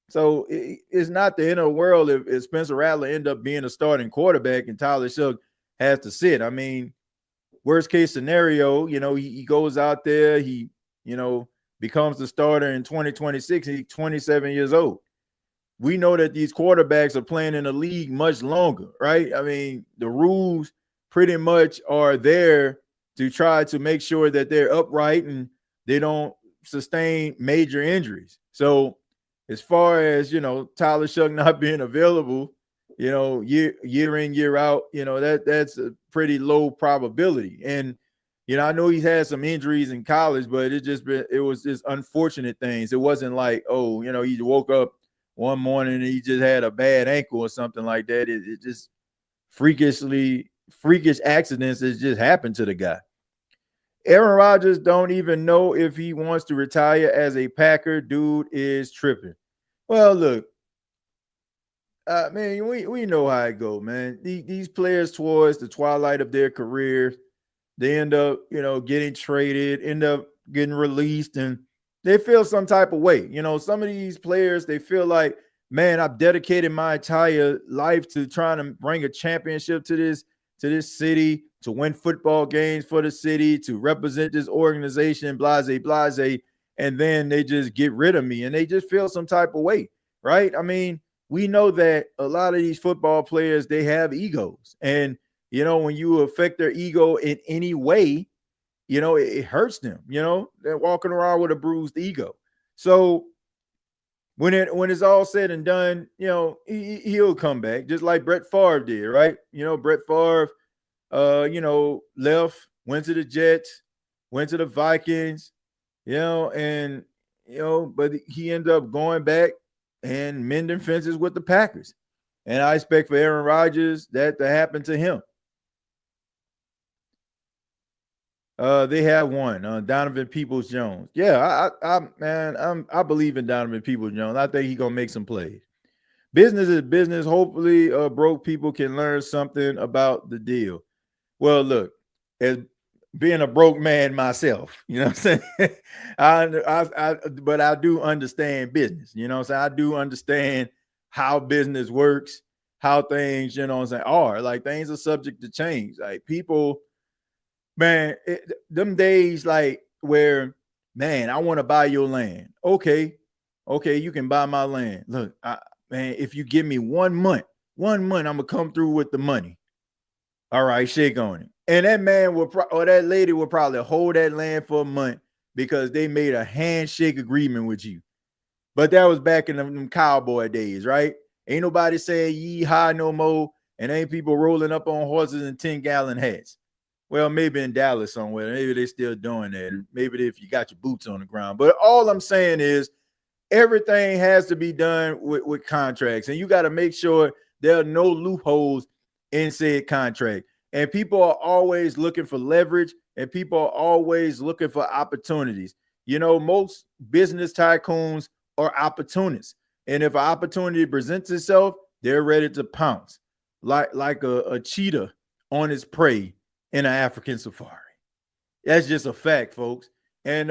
So it's not the end of the world if Spencer Rattler end up being a starting quarterback and Tyler Shuck has to sit. I mean, worst case scenario, he goes out there, he becomes the starter in 2026, and he's 27 years old. We know that these quarterbacks are playing in the league much longer, right? I mean, the rules pretty much are there to try to make sure that they're upright and they don't sustain major injuries. So as far as, Tyler Shuck not being available, year in, year out, that's a pretty low probability. And, I know he's had some injuries in college, but it was just unfortunate things. It wasn't like, he woke up one morning and he just had a bad ankle or something like that. It just freakish accidents that just happened to the guy. Aaron Rodgers don't even know if he wants to retire as a Packer. Dude is tripping. Well, look, man, we know how it go, man. These players towards the twilight of their career, they end up, getting traded, end up getting released, and they feel some type of way. Some of these players, they feel like, man, I've dedicated my entire life to trying to bring a championship to to this city to win football games for the city, to represent this organization, blase, blase, and then they just get rid of me and they just feel some type of way, right? I mean, we know that a lot of these football players, they have egos. And, when you affect their ego in any way, it hurts them. They're walking around with a bruised ego. So when it's all said and done, he'll come back just like Brett Favre did, right? Brett Favre, left, went to the Jets, went to the Vikings, and but he ended up going back and mending fences with the Packers. And I expect for Aaron Rodgers that to happen to him. They have one, Donovan Peoples-Jones. Yeah, I believe in Donovan Peoples-Jones. I think he's gonna make some plays. Business is business. Hopefully, broke people can learn something about the deal. Well, look, as being a broke man myself, you know what I'm saying? But I do understand business. You know what I'm saying? I do understand how business works, how things, are. Like, things are subject to change. Like, people. Man, them days like where, man, I want to buy your land. Okay, you can buy my land. Look, man, if you give me 1 month, I'm gonna come through with the money. All right, shake on it. And that man or that lady will probably hold that land for a month because they made a handshake agreement with you. But that was back in them cowboy days, right? Ain't nobody saying yee-haw no more, and ain't people rolling up on horses in 10-gallon hats. Well, maybe in Dallas somewhere. Maybe they're still doing that. Maybe if you got your boots on the ground. But all I'm saying is everything has to be done with contracts. And you got to make sure there are no loopholes in said contract. And people are always looking for leverage. And people are always looking for opportunities. Most business tycoons are opportunists. And if an opportunity presents itself, they're ready to pounce. Like a cheetah on its prey in an African safari. That's just a fact, folks. And,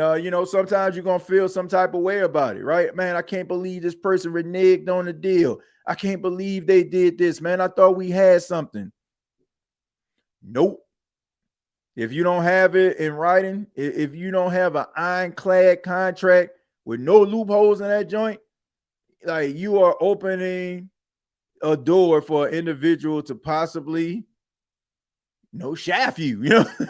sometimes you're going to feel some type of way about it, right? Man, I can't believe this person reneged on the deal. I can't believe they did this, man. I thought we had something. Nope. If you don't have it in writing, if you don't have an ironclad contract with no loopholes in that joint, like, you are opening a door for an individual to possibly shaft you,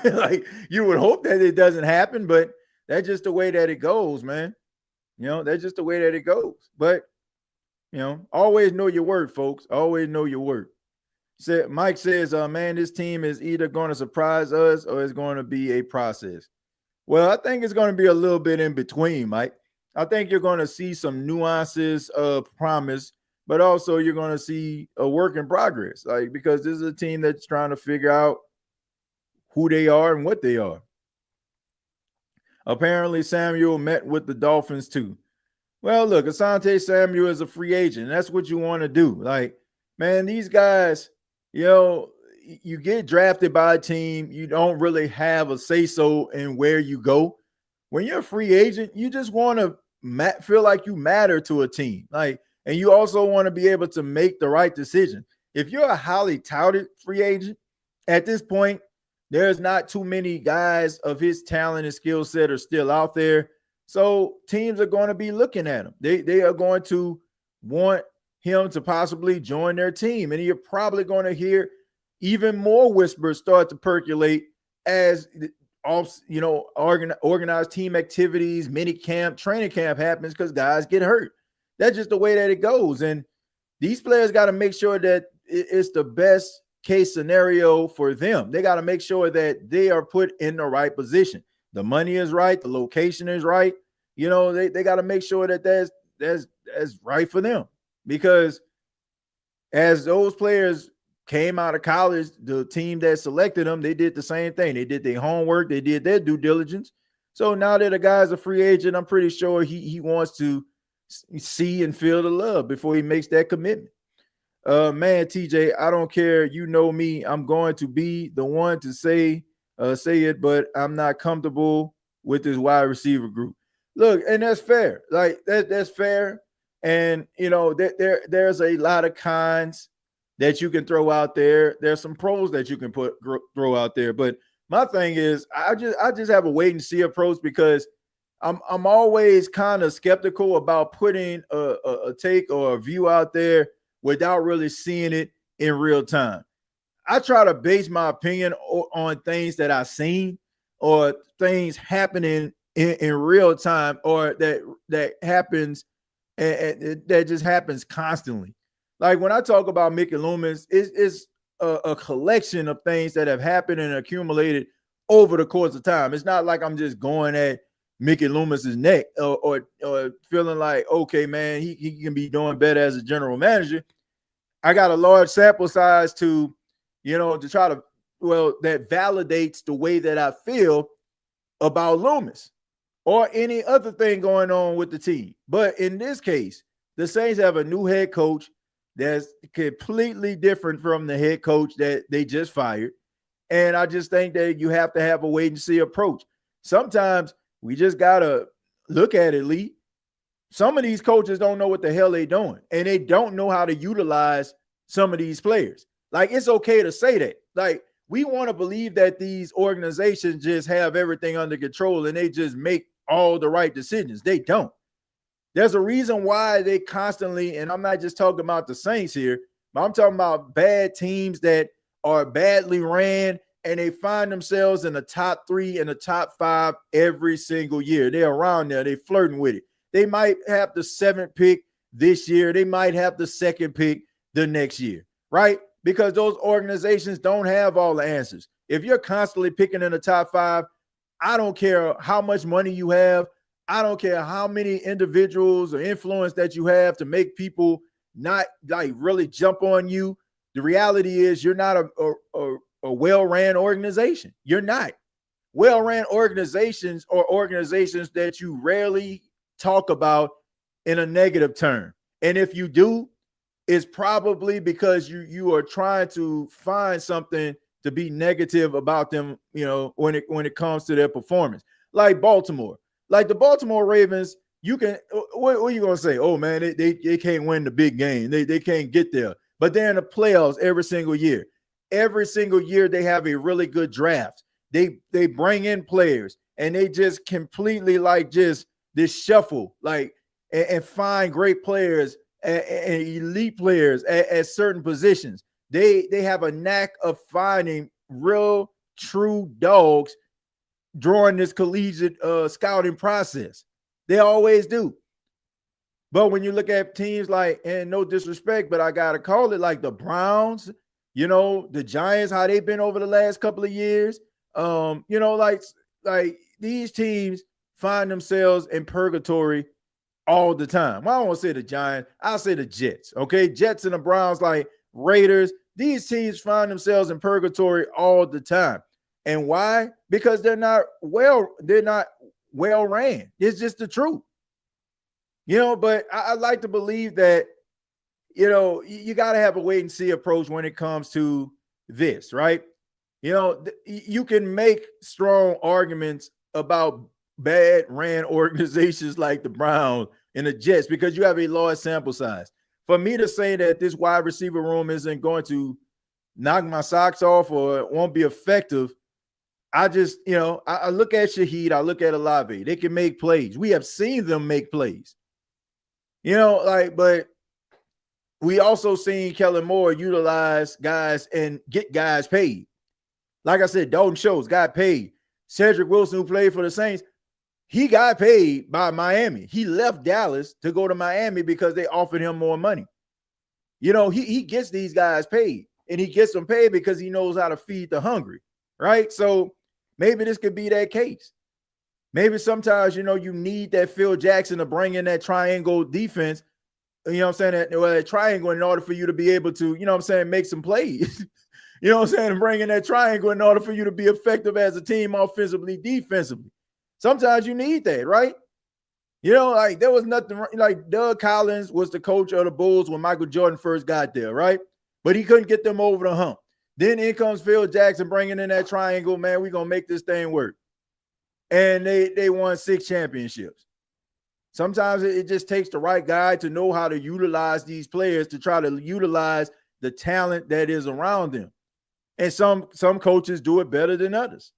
like, you would hope that it doesn't happen, but that's just the way that it goes, man. That's just the way that it goes. But, always know your worth, folks. Always know your worth. Mike says, man, this team is either going to surprise us or it's going to be a process. Well, I think it's going to be a little bit in between, Mike. I think you're going to see some nuances of promise, but also you're going to see a work in progress, like, because this is a team that's trying to figure out who they are and what they are. Apparently, Samuel met with the Dolphins too. Well, look, Asante Samuel is a free agent. That's what you want to do. Like, man, these guys, you get drafted by a team, you don't really have a say-so in where you go. When you're a free agent, you just want to feel like you matter to a team. Like, and you also want to be able to make the right decision. If you're a highly touted free agent, at this point, there's not too many guys of his talent and skill set are still out there. So teams are going to be looking at him. They are going to want him to possibly join their team. And you're probably going to hear even more whispers start to percolate as organized team activities, mini camp, training camp happens because guys get hurt. That's just the way that it goes. And these players got to make sure that it's the best case scenario for them. They got to make sure that they are put in the right position. The money is right. The location is right. They got to make sure that that's right for them, because as those players came out of college, the team that selected them, they did the same thing. They did their homework. They did their due diligence. So now that a guy's a free agent, I'm pretty sure he wants to see and feel the love before he makes that commitment. Man, TJ, I don't care. You know me. I'm going to be the one to say it, but I'm not comfortable with this wide receiver group. Look, and that's fair. Like that's fair. And there's a lot of cons that you can throw out there. There's some pros that you can throw out there. But my thing is, I just have a wait and see approach because I'm always kind of skeptical about putting a take or a view out there without really seeing it in real time. I try to base my opinion on things that I've seen or things happening in real time, or that happens and that just happens constantly. Like when I talk about Mickey Loomis, it's a collection of things that have happened and accumulated over the course of time. It's not like I'm just going at Mickey Loomis's neck or feeling like, okay, man, he can be doing better as a general manager. I got a large sample size to try to, that validates the way that I feel about Loomis or any other thing going on with the team. But in this case, the Saints have a new head coach that's completely different from the head coach that they just fired. And I just think that you have to have a wait and see approach. Sometimes we just got to look at it, Lee. Some of these coaches don't know what the hell they're doing, and they don't know how to utilize some of these players. Like, it's okay to say that. Like, we want to believe that these organizations just have everything under control and they just make all the right decisions. They don't. There's a reason why they constantly, and I'm not just talking about the Saints here, but I'm talking about bad teams that are badly ran and they find themselves in the top 3 and the top 5 every single year. They're around there. They're flirting with it. They might have the 7th pick this year. They might have the 2nd pick the next year, right? Because those organizations don't have all the answers. If you're constantly picking in the top 5, I don't care how much money you have. I don't care how many individuals or influence that you have to make people not like really jump on you. The reality is you're not a well-ran organization. You're not. Well-ran organizations or organizations that you rarely talk about in a negative term. And if you do, it's probably because you are trying to find something to be negative about them, when it comes to their performance. Like Baltimore. Like the Baltimore Ravens, you can what are you gonna say? Oh man, they can't win the big game. They can't get there. But they're in the playoffs every single year. Every single year they have a really good draft. They bring in players and they just completely like just this shuffle, like and find great players and elite players at certain positions. They have a knack of finding real true dogs during this collegiate scouting process. They always do. But when you look at teams like, and no disrespect, but I gotta call it, like the Browns, the Giants, how they've been over the last couple of years, like these teams find themselves in purgatory all the time. Well, I don't want to say the Giants, I'll say the Jets. Okay, Jets and the Browns, like Raiders, these teams find themselves in purgatory all the time. And why? Because they're not well ran. It's just the truth. But I like to believe that, you got to have a wait and see approach when it comes to this, right? You can make strong arguments about bad ran organizations like the Browns and the Jets because you have a large sample size. For me to say that this wide receiver room isn't going to knock my socks off or it won't be effective, I just, I look at Shaheed, I look at Olave. They can make plays. We have seen them make plays. But we also seen Kellen Moore utilize guys and get guys paid. Like I said, Dalton Schultz got paid. Cedric Wilson, who played for the Saints, he got paid by Miami. He left Dallas to go to Miami because they offered him more money. He gets these guys paid, and he gets them paid because he knows how to feed the hungry, right? So maybe this could be that case. Maybe sometimes, you need that Phil Jackson to bring in that triangle defense, that triangle in order for you to be able to, make some plays. And bring in that triangle in order for you to be effective as a team offensively, defensively. Sometimes you need that, right? Like there was nothing like Doug Collins was the coach of the Bulls when Michael Jordan first got there, right? But he couldn't get them over the hump. Then in comes Phil Jackson bringing in that triangle, man, we're going to make this thing work. And they won 6 championships. Sometimes it just takes the right guy to know how to utilize these players to try to utilize the talent that is around them. And some coaches do it better than others.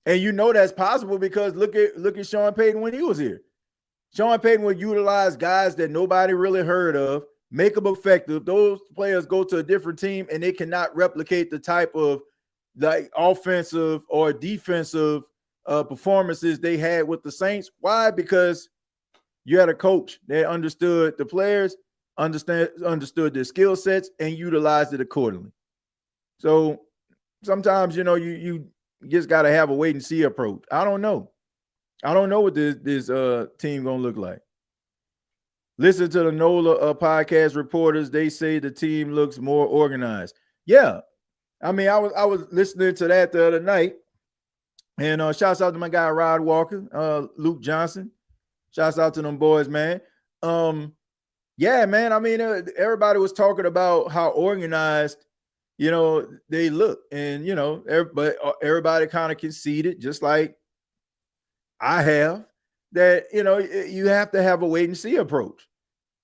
And you know that's possible because look at Sean Payton when he was here. Sean Payton would utilize guys that nobody really heard of, make them effective. Those players go to a different team and they cannot replicate the type of like offensive or defensive performances they had with the Saints. Why? Because you had a coach that understood the players, understood their skill sets, and utilized it accordingly. So sometimes, you just got to have a wait and see approach. I don't know. I don't know what this team going to look like. Listen to the NOLA podcast reporters. They say the team looks more organized. Yeah. I mean, I was listening to that the other night. And shouts out to my guy, Rod Walker, Luke Johnson. Shouts out to them boys, man. Yeah, man. I mean, everybody was talking about how organized, they look. And, but everybody kind of conceded, just like I have, that, you have to have a wait and see approach.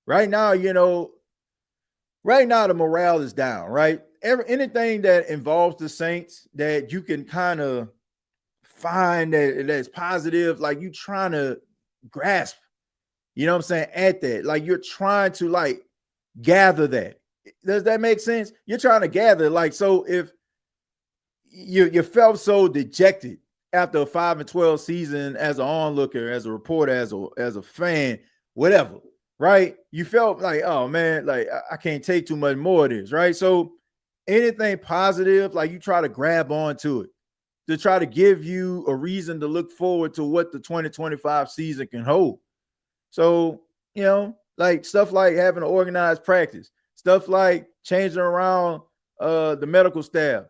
Right now, the morale is down, right? Anything that involves the Saints that you can kind of find that's positive, like you trying to grasp, at that. Like you're trying to like gather that. Does that make sense? You're trying to gather, like, so if you felt so dejected after a 5-12 season as an onlooker, as a reporter, as a fan, whatever, right? You felt like, oh man, like I can't take too much more of this, right? So anything positive, like you try to grab onto it to try to give you a reason to look forward to what the 2025 season can hold. So, like stuff like having an organized practice, stuff like changing around the medical staff,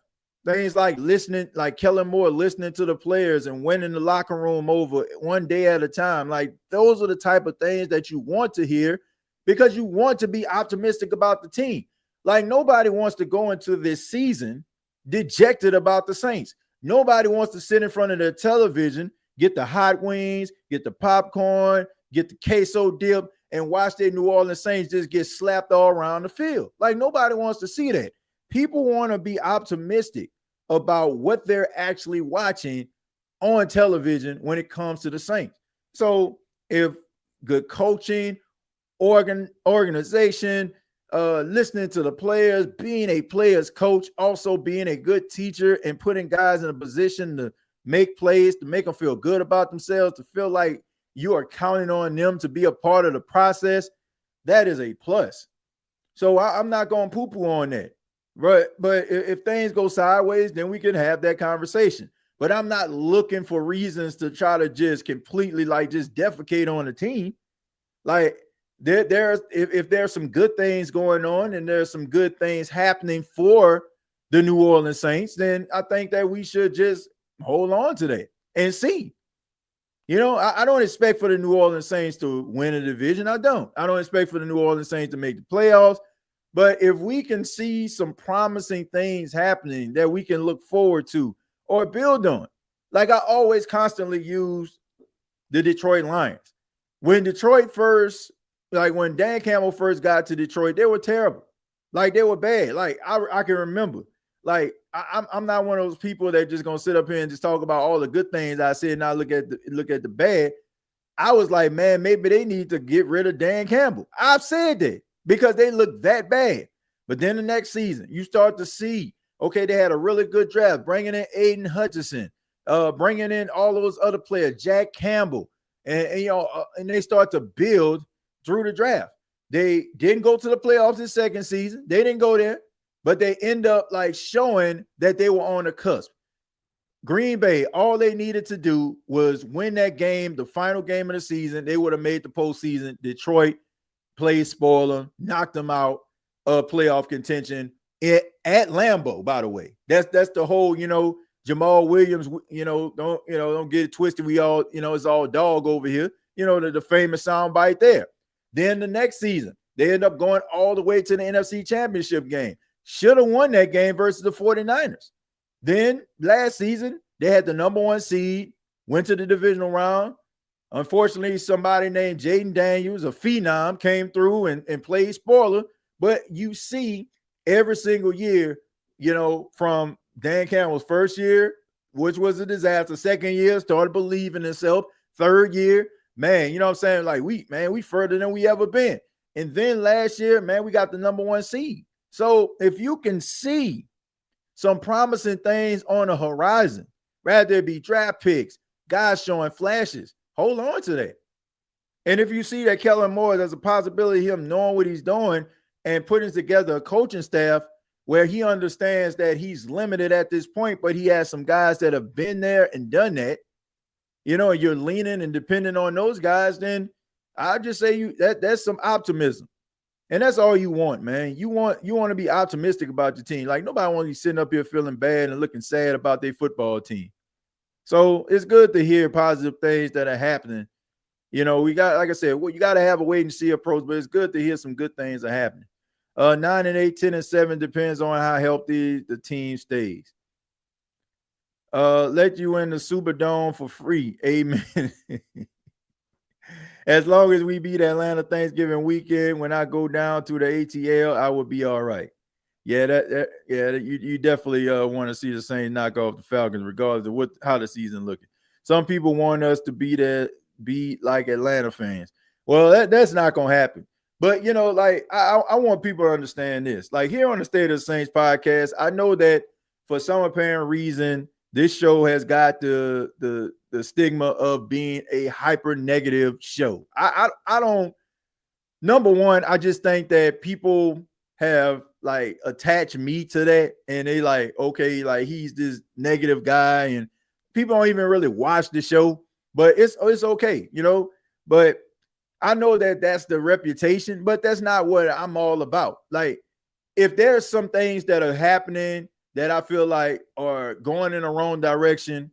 things like listening, like Kellen Moore listening to the players and winning the locker room over one day at a time. Like those are the type of things that you want to hear because you want to be optimistic about the team. Like nobody wants to go into this season dejected about the Saints. Nobody wants to sit in front of their television, get the hot wings, get the popcorn, get the queso dip, and watch their New Orleans Saints just get slapped all around the field. Like nobody wants to see that. People want to be optimistic about what they're actually watching on television when it comes to the Saints. So if good coaching, organization, listening to the players, being a player's coach, also being a good teacher and putting guys in a position to make plays, to make them feel good about themselves, to feel like you are counting on them to be a part of the process, that is a plus. So I'm not going to poo-poo on that. But if things go sideways, then we can have that conversation. But I'm not looking for reasons to try to just completely like just defecate on the team. Like if there's some good things going on and there's some good things happening for the New Orleans Saints, then I think that we should just hold on to that and see. I don't expect for the New Orleans Saints to win a division. I don't expect for the New Orleans Saints to make the playoffs. But if we can see some promising things happening that we can look forward to or build on, like I always constantly use the Detroit Lions. When Detroit first, like when Dan Campbell first got to Detroit, they were terrible. Like they were bad. Like I can remember. Like I'm not one of those people that just gonna sit up here and just talk about all the good things I said and not look at the bad. I was like, man, maybe they need to get rid of Dan Campbell. I've said that because they look that bad. But then the next season, you start to see, okay, they had a really good draft, bringing in Aiden Hutchinson, bringing in all those other players, Jack Campbell, and they start to build through the draft. They didn't go to the playoffs this second season. They didn't go there, but they end up like showing that they were on the cusp. Green Bay, all they needed to do was win that game, the final game of the season. They would have made the postseason. Detroit played spoiler, knocked them out of playoff contention at Lambeau, by the way. That's the whole, Jamal Williams, don't get it twisted. We all, it's all dog over here. The famous soundbite there. Then the next season, they end up going all the way to the NFC Championship game. Should have won that game versus the 49ers. Then last season, they had the number 1 seed, went to the divisional round. Unfortunately, somebody named Jaden Daniels, a phenom, came through and played spoiler. But you see every single year, from Dan Campbell's first year, which was a disaster. Second year, started believing himself. Third year, man, you know what I'm saying? Like we further than we ever been. And then last year, man, we got the number 1 seed. So if you can see some promising things on the horizon, rather it be draft picks, guys showing flashes, hold on to that. And if you see that Kellen Moore, there's a possibility of him knowing what he's doing and putting together a coaching staff where he understands that he's limited at this point, but he has some guys that have been there and done that, and you're leaning and depending on those guys, then I just say that's some optimism. And that's all you want, man. You want to be optimistic about your team. Like nobody wants to be sitting up here feeling bad and looking sad about their football team. So it's good to hear positive things that are happening. We got, like I said, you got to have a wait and see approach, but it's good to hear some good things are happening. 9-8, 10-7 depends on how healthy the team stays. Let you in the Superdome for free. Amen. As long as we beat Atlanta Thanksgiving weekend, when I go down to the ATL, I will be all right. Yeah, you definitely want to see the Saints knock off the Falcons, regardless of how the season looking. Some people want us to be like Atlanta fans. Well, that's not gonna happen. But I want people to understand this. Like here on the State of the Saints podcast, I know that for some apparent reason, this show has got the stigma of being a hyper negative show. I don't. Number one, I just think that people have like attached me to that, and they like, okay, like he's this negative guy, and people don't even really watch the show. But it's okay, But I know that that's the reputation, but that's not what I'm all about. Like, if there's some things that are happening that I feel like are going in the wrong direction,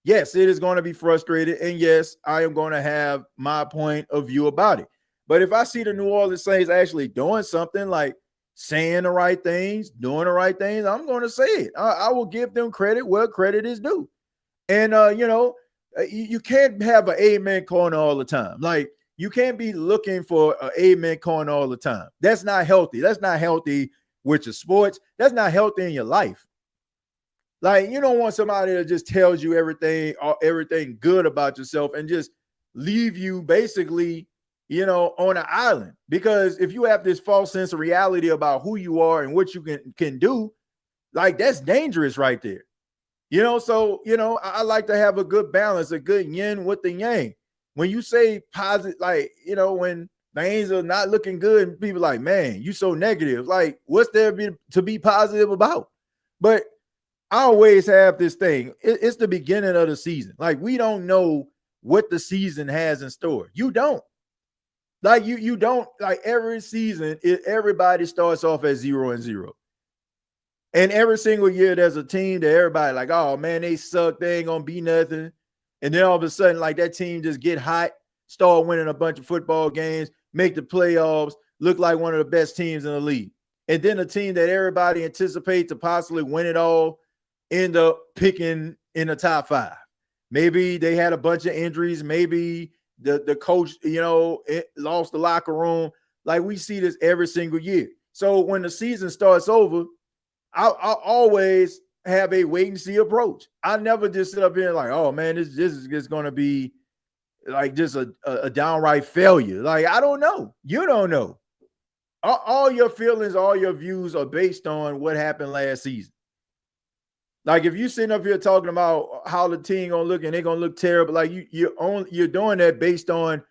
yes, it is going to be frustrated. And yes, I am going to have my point of view about it. But if I see the New Orleans Saints actually doing something, like saying the right things, doing the right things, I'm going to say it. I will give them credit where credit is due. And, you can't have an amen corner all the time. Like, you can't be looking for an amen corner all the time. That's not healthy. That's not healthy with your sports. That's not healthy in your life. Like, you don't want somebody that just tells you everything good about yourself and just leave you basically, on an island. Because if you have this false sense of reality about who you are and what you can do, like that's dangerous right there. So, I like to have a good balance, a good yin with the yang. When you say positive, like, when things are not looking good and people like, man, you so negative. Like, what's there to be positive about? But I always have this thing. It's the beginning of the season. Like, we don't know what the season has in store. You don't. Like, you don't. Like, every season, everybody starts off at 0-0. And every single year, there's a team that everybody like, oh, man, they suck. They ain't going to be nothing. And then all of a sudden, like that team just get hot, start winning a bunch of football games, make the playoffs, look like one of the best teams in the league. And then a team that everybody anticipates to possibly win it all end up picking in the top 5. Maybe they had a bunch of injuries. Maybe the coach, lost the locker room. Like we see this every single year. So when the season starts over, I'll always have a wait and see approach. I never just sit up here and like, oh man, this is just going to be like just a downright failure. Like, I don't know. You don't know. All your feelings, all your views are based on what happened last season. Like if you sitting up here talking about how the team gonna look and they're gonna look terrible, like you're doing that based on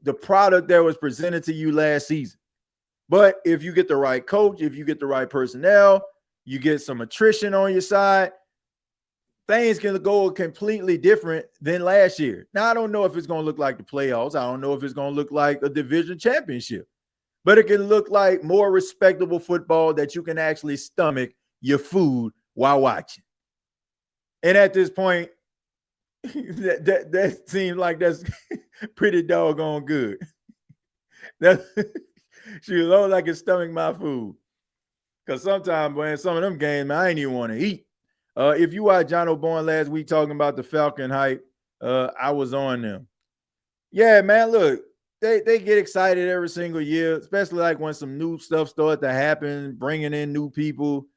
the product that was presented to you last season. But if you get the right coach, if you get the right personnel, you get some attrition on your side, things can go completely different than last year. Now, I don't know if it's going to look like the playoffs. I don't know if it's going to look like a division championship, but it can look like more respectable football that you can actually stomach your food while watching. And at this point, that seems like that's pretty doggone good. She was always like, I can stomach my food. Because sometimes, man, some of them games, man, I ain't even want to eat. If you watched John O'Born last week talking about the Falcon hype, I was on them. Yeah, man, look, they get excited every single year, especially like when some new stuff starts to happen, bringing in new people.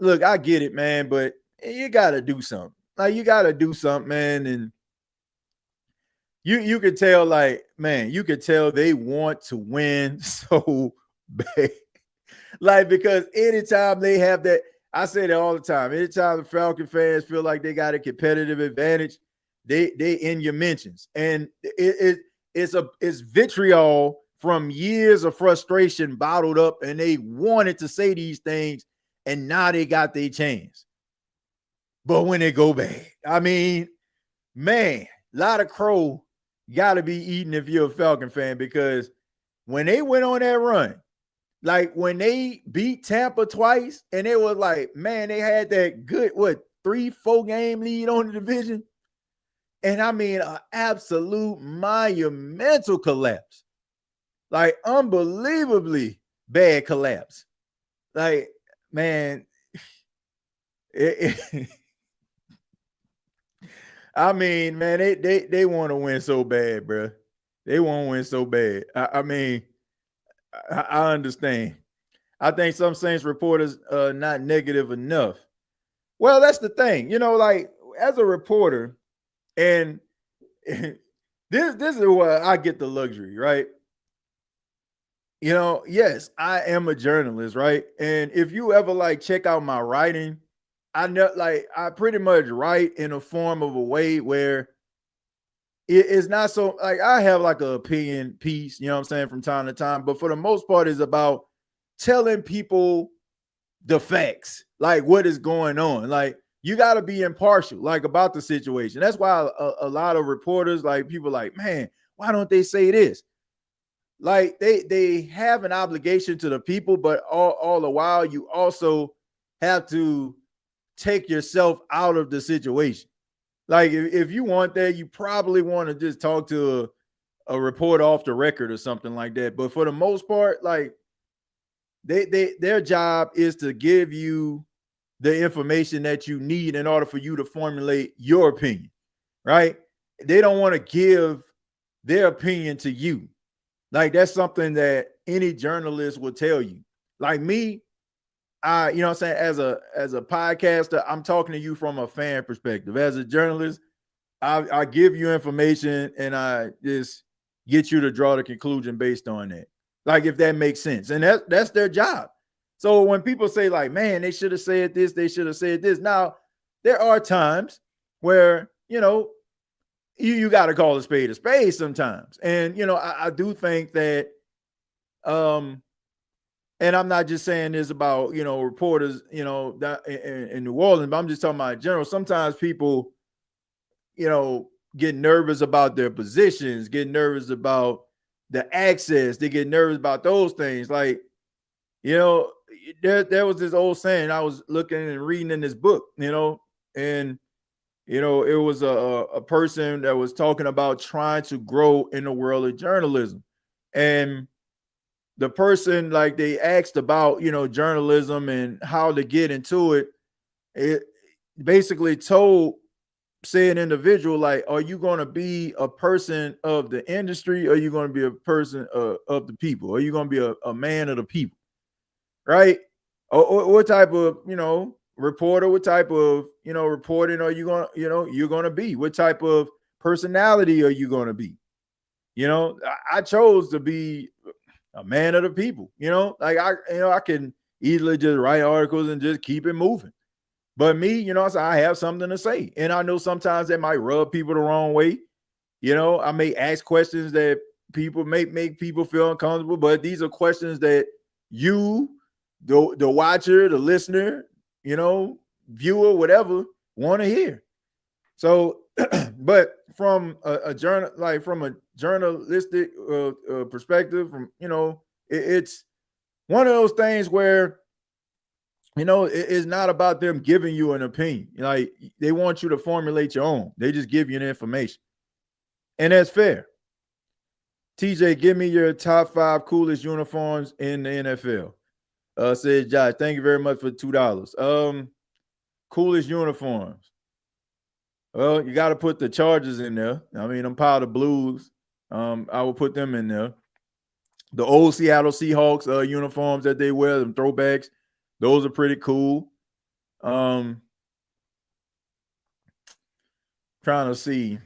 Look, I get it, man, but you got to do something. Like, you got to do something, man. And you could tell, like, man, you could tell they want to win so bad. Like, because anytime they have that, I say that all the time. Anytime the Falcon fans feel like they got a competitive advantage, they in your mentions. And it's vitriol from years of frustration bottled up, and they wanted to say these things, and now they got their chance. But when they go bad, I mean, man, a lot of crow got to be eating if you're a Falcon fan, because when they went on that run, like when they beat Tampa twice, and it was like, man, they had that good, 3-4 game lead on the division. And I mean, an absolute monumental collapse, like unbelievably bad collapse. Like, man, I mean, man, they want to win so bad, bro. They want to win so bad. I mean, I understand. I think some Saints reporters are not negative enough. Well, that's the thing, like, as a reporter, and this is where I get the luxury, right? Yes, I am a journalist, right? And if you ever like check out my writing, I know, like, I pretty much write in a form of a way where it's not so, like, I have like an opinion piece, you know what I'm saying, from time to time, but for the most part, it's about telling people the facts, like what is going on. Like, you got to be impartial, like, about the situation. That's why a lot of reporters, like, people like, man, why don't they say this? Like, they have an obligation to the people, but all the while, you also have to take yourself out of the situation. Like, if you want that, you probably want to just talk to a reporter off the record or something like that. But for the most part, like, their job is to give you the information that you need in order for you to formulate your opinion, right? They don't want to give their opinion to you. Like, that's something that any journalist will tell you. Like me, you know what I'm saying, as a podcaster, I'm talking to you from a fan perspective. As a journalist, I give you information, and I just get you to draw the conclusion based on that. Like, if that makes sense. And that's their job. So when people say, like, man, they should have said this, they should have said this. Now, there are times where, you got to call a spade sometimes. And, I do think that, and I'm not just saying this about, reporters, that in New Orleans, but I'm just talking about in general. Sometimes people, get nervous about their positions, get nervous about the access. They get nervous about those things. Like, there was this old saying I was looking and reading in this book, and, it was a person that was talking about trying to grow in the world of journalism. And the person, like, they asked about, journalism and how to get into it. It basically said an individual, like, are you going to be a person of the industry, or are you going to be a person of the people? Are you going to be a man of the people? Right? Or what type of, reporter, what type of, reporting are you going to, you're going to be? What type of personality are you going to be? I chose to be a man of the people, like, I can easily just write articles and just keep it moving. But me, I have something to say. And I know sometimes that might rub people the wrong way. I may ask questions that people may make people feel uncomfortable, but these are questions that you, the watcher, the listener, viewer, whatever, want to hear. So, but from a journalistic perspective, from, it's one of those things where, it's not about them giving you an opinion. Like, they want you to formulate your own. They just give you the information. And that's fair. TJ, give me your top 5 coolest uniforms in the NFL. Says Josh, thank you very much for $2. Coolest uniforms. Well, you got to put the Chargers in there. I mean, them powder blues. I will put them in there. The old Seattle Seahawks uniforms that they wear, them throwbacks, those are pretty cool. Trying to see.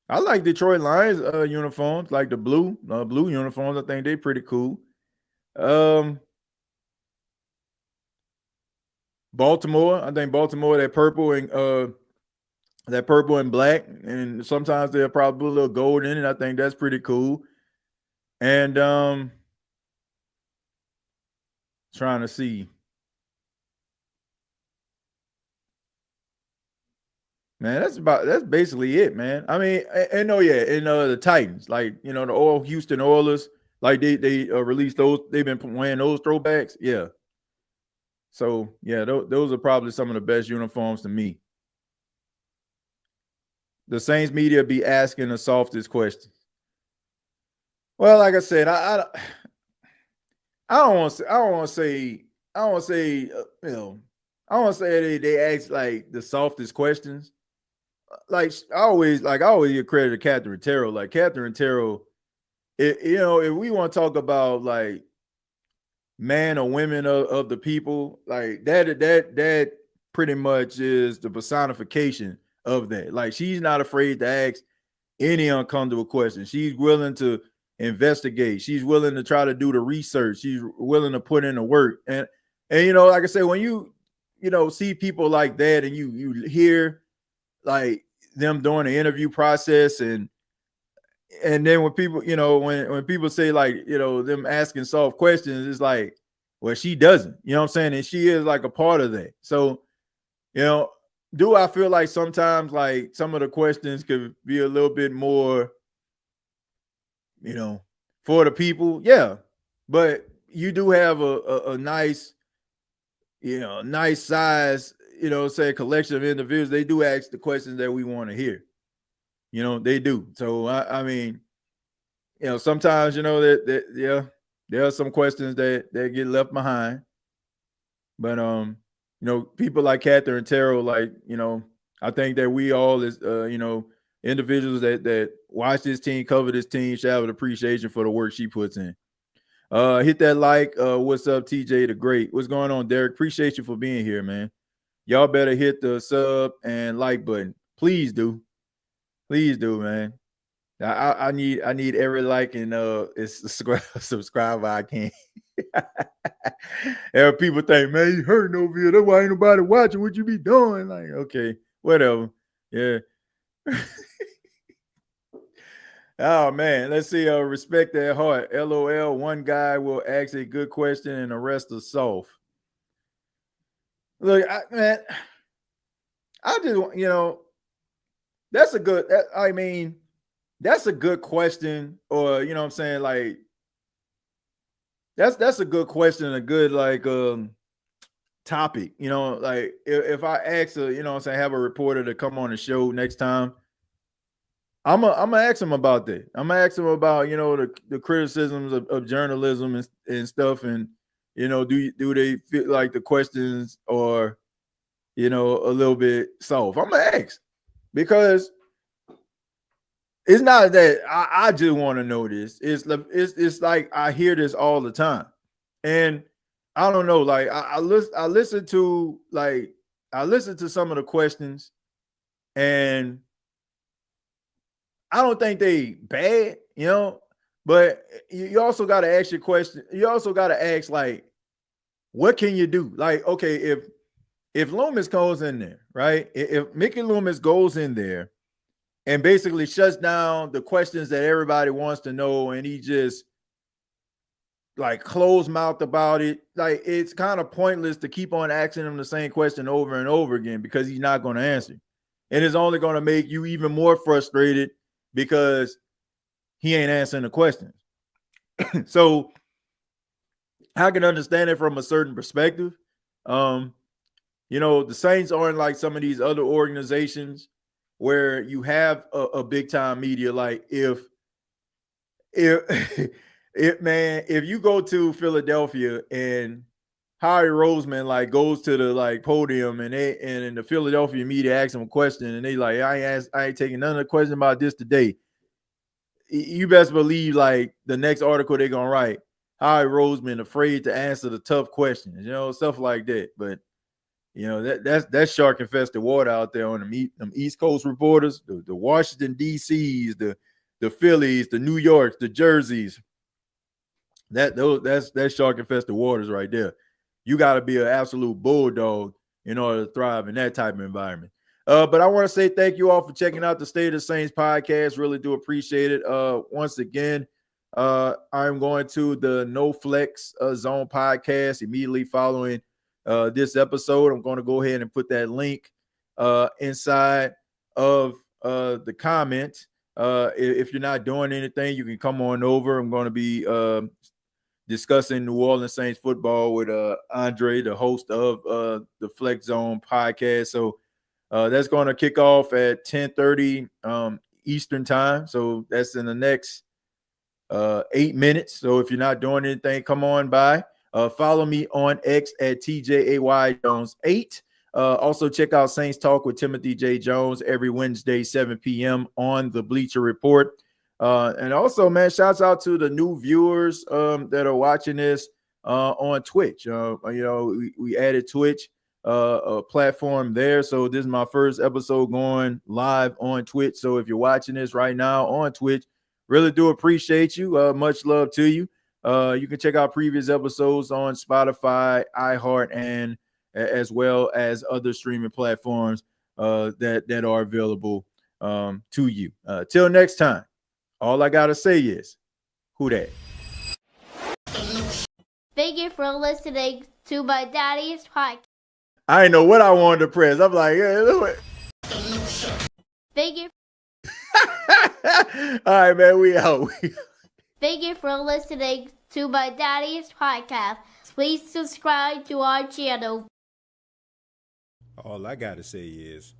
I like Detroit Lions uniforms, like the blue uniforms. I think they're pretty cool. Baltimore, I think Baltimore, that purple and black, and sometimes they'll probably put a little gold in it. I think that's pretty cool. And trying to see. Man, that's basically it, man. I mean, and the Titans, like, the old Houston Oilers, like they released those. They've been wearing those throwbacks, yeah. So yeah, those are probably some of the best uniforms to me. The Saints media be asking the softest questions. Well, like I said, I don't want to say they ask like the softest questions. Like I always give credit to Catherine Terrell. Like Catherine Terrell, if we want to talk about like man or women of the people, like that pretty much is the personification of that. Like she's not afraid to ask any uncomfortable questions. She's willing to investigate. She's willing to try to do the research. She's willing to put in the work. And like I said, when you see people like that and you hear like them doing the interview process and then when people, when people say like, them asking soft questions, it's like, well, she doesn't, you know what I'm saying? And she is like a part of that. So, do I feel like sometimes like some of the questions could be a little bit more, for the people? Yeah. But you do have a nice, nice size, say collection of individuals. They do ask the questions that we want to hear. They do. So I mean, sometimes that there are some questions that get left behind. But people like Catherine Terrell, like, I think that we all as individuals that watch this team, cover this team, should have an appreciation for the work she puts in. Hit that like. What's up, TJ the Great? What's going on, Derek? Appreciate you for being here, man. Y'all better hit the sub and like button. Please do. Please do, man. I need every like and subscriber I can. And people think, man, you hurting over here. That's why ain't nobody watching what you be doing. Like, okay, whatever. Yeah. Oh man, let's see. Respect that heart. LOL. One guy will ask a good question and the rest are soft. Look, I just, that's a good. That's a good question, or what I'm saying, like that's a good question, a good like topic. Like if I ask have a reporter to come on the show next time, I'm gonna ask him about that. I'm gonna ask him about the criticisms of journalism and stuff, and do they feel like the questions are a little bit soft? I'm gonna ask, because it's not that I just want to know this. It's like I hear this all the time, and I don't know. Like I listen to some of the questions, and I don't think they bad, but you also got to ask your question. You also got to ask, like, what can you do? Like, okay, if Loomis goes in there, right? If Mickey Loomis goes in there and basically shuts down the questions that everybody wants to know, and he just like closed mouth about it, like it's kind of pointless to keep on asking him the same question over and over again, because he's not going to answer. And it's only going to make you even more frustrated because he ain't answering the questions. So I can understand it from a certain perspective. The Saints aren't like some of these other organizations where you have a big time media. Like if if you go to Philadelphia and Howie Roseman like goes to the like podium and the Philadelphia media asks him a question and they like, I ain't taking none of the question about this today. You best believe like the next article they're gonna write, Howie Roseman afraid to answer the tough questions, stuff like that. But that's shark infested water out there on them East Coast reporters, the Washington DCs, the Phillies, the New Yorks, the Jerseys. That's shark infested waters right there. You got to be an absolute bulldog in order to thrive in that type of environment. But I want to say thank you all for checking out the State of the Saints podcast. Really do appreciate it. Once again, I'm going to the No Flex Zone podcast immediately following this episode. I'm going to go ahead and put that link inside of the comment. If you're not doing anything, you can come on over. I'm going to be discussing New Orleans Saints football with Andre, the host of the Flex Zone podcast. So that's going to kick off at 10:30 Eastern time. So that's in the next 8 minutes. So if you're not doing anything, come on by. Follow me on X at TJAYJones8. Also check out Saints Talk with Timothy J. Jones every Wednesday, 7 p.m. on the Bleacher Report. And also, man, shouts out to the new viewers that are watching this on Twitch. We added Twitch, a platform there. So this is my first episode going live on Twitch. So if you're watching this right now on Twitch, really do appreciate you. Much love to you. You can check out previous episodes on Spotify, iHeart, and as well as other streaming platforms that are available to you. Till next time. All I gotta say is, who that? Thank you for listening to my daddy's podcast. I didn't know what I wanted to press. I'm like, yeah, Thank you. All right, man, we out. Thank you for listening to my daddy's podcast. Please subscribe to our channel. All I gotta say is,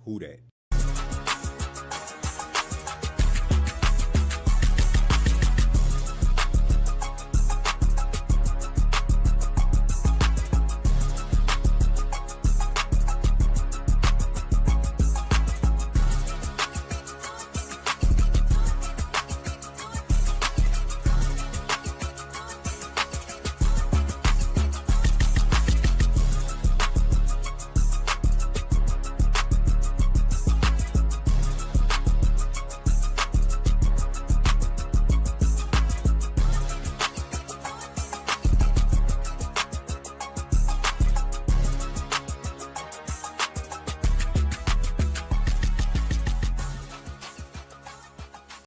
who that?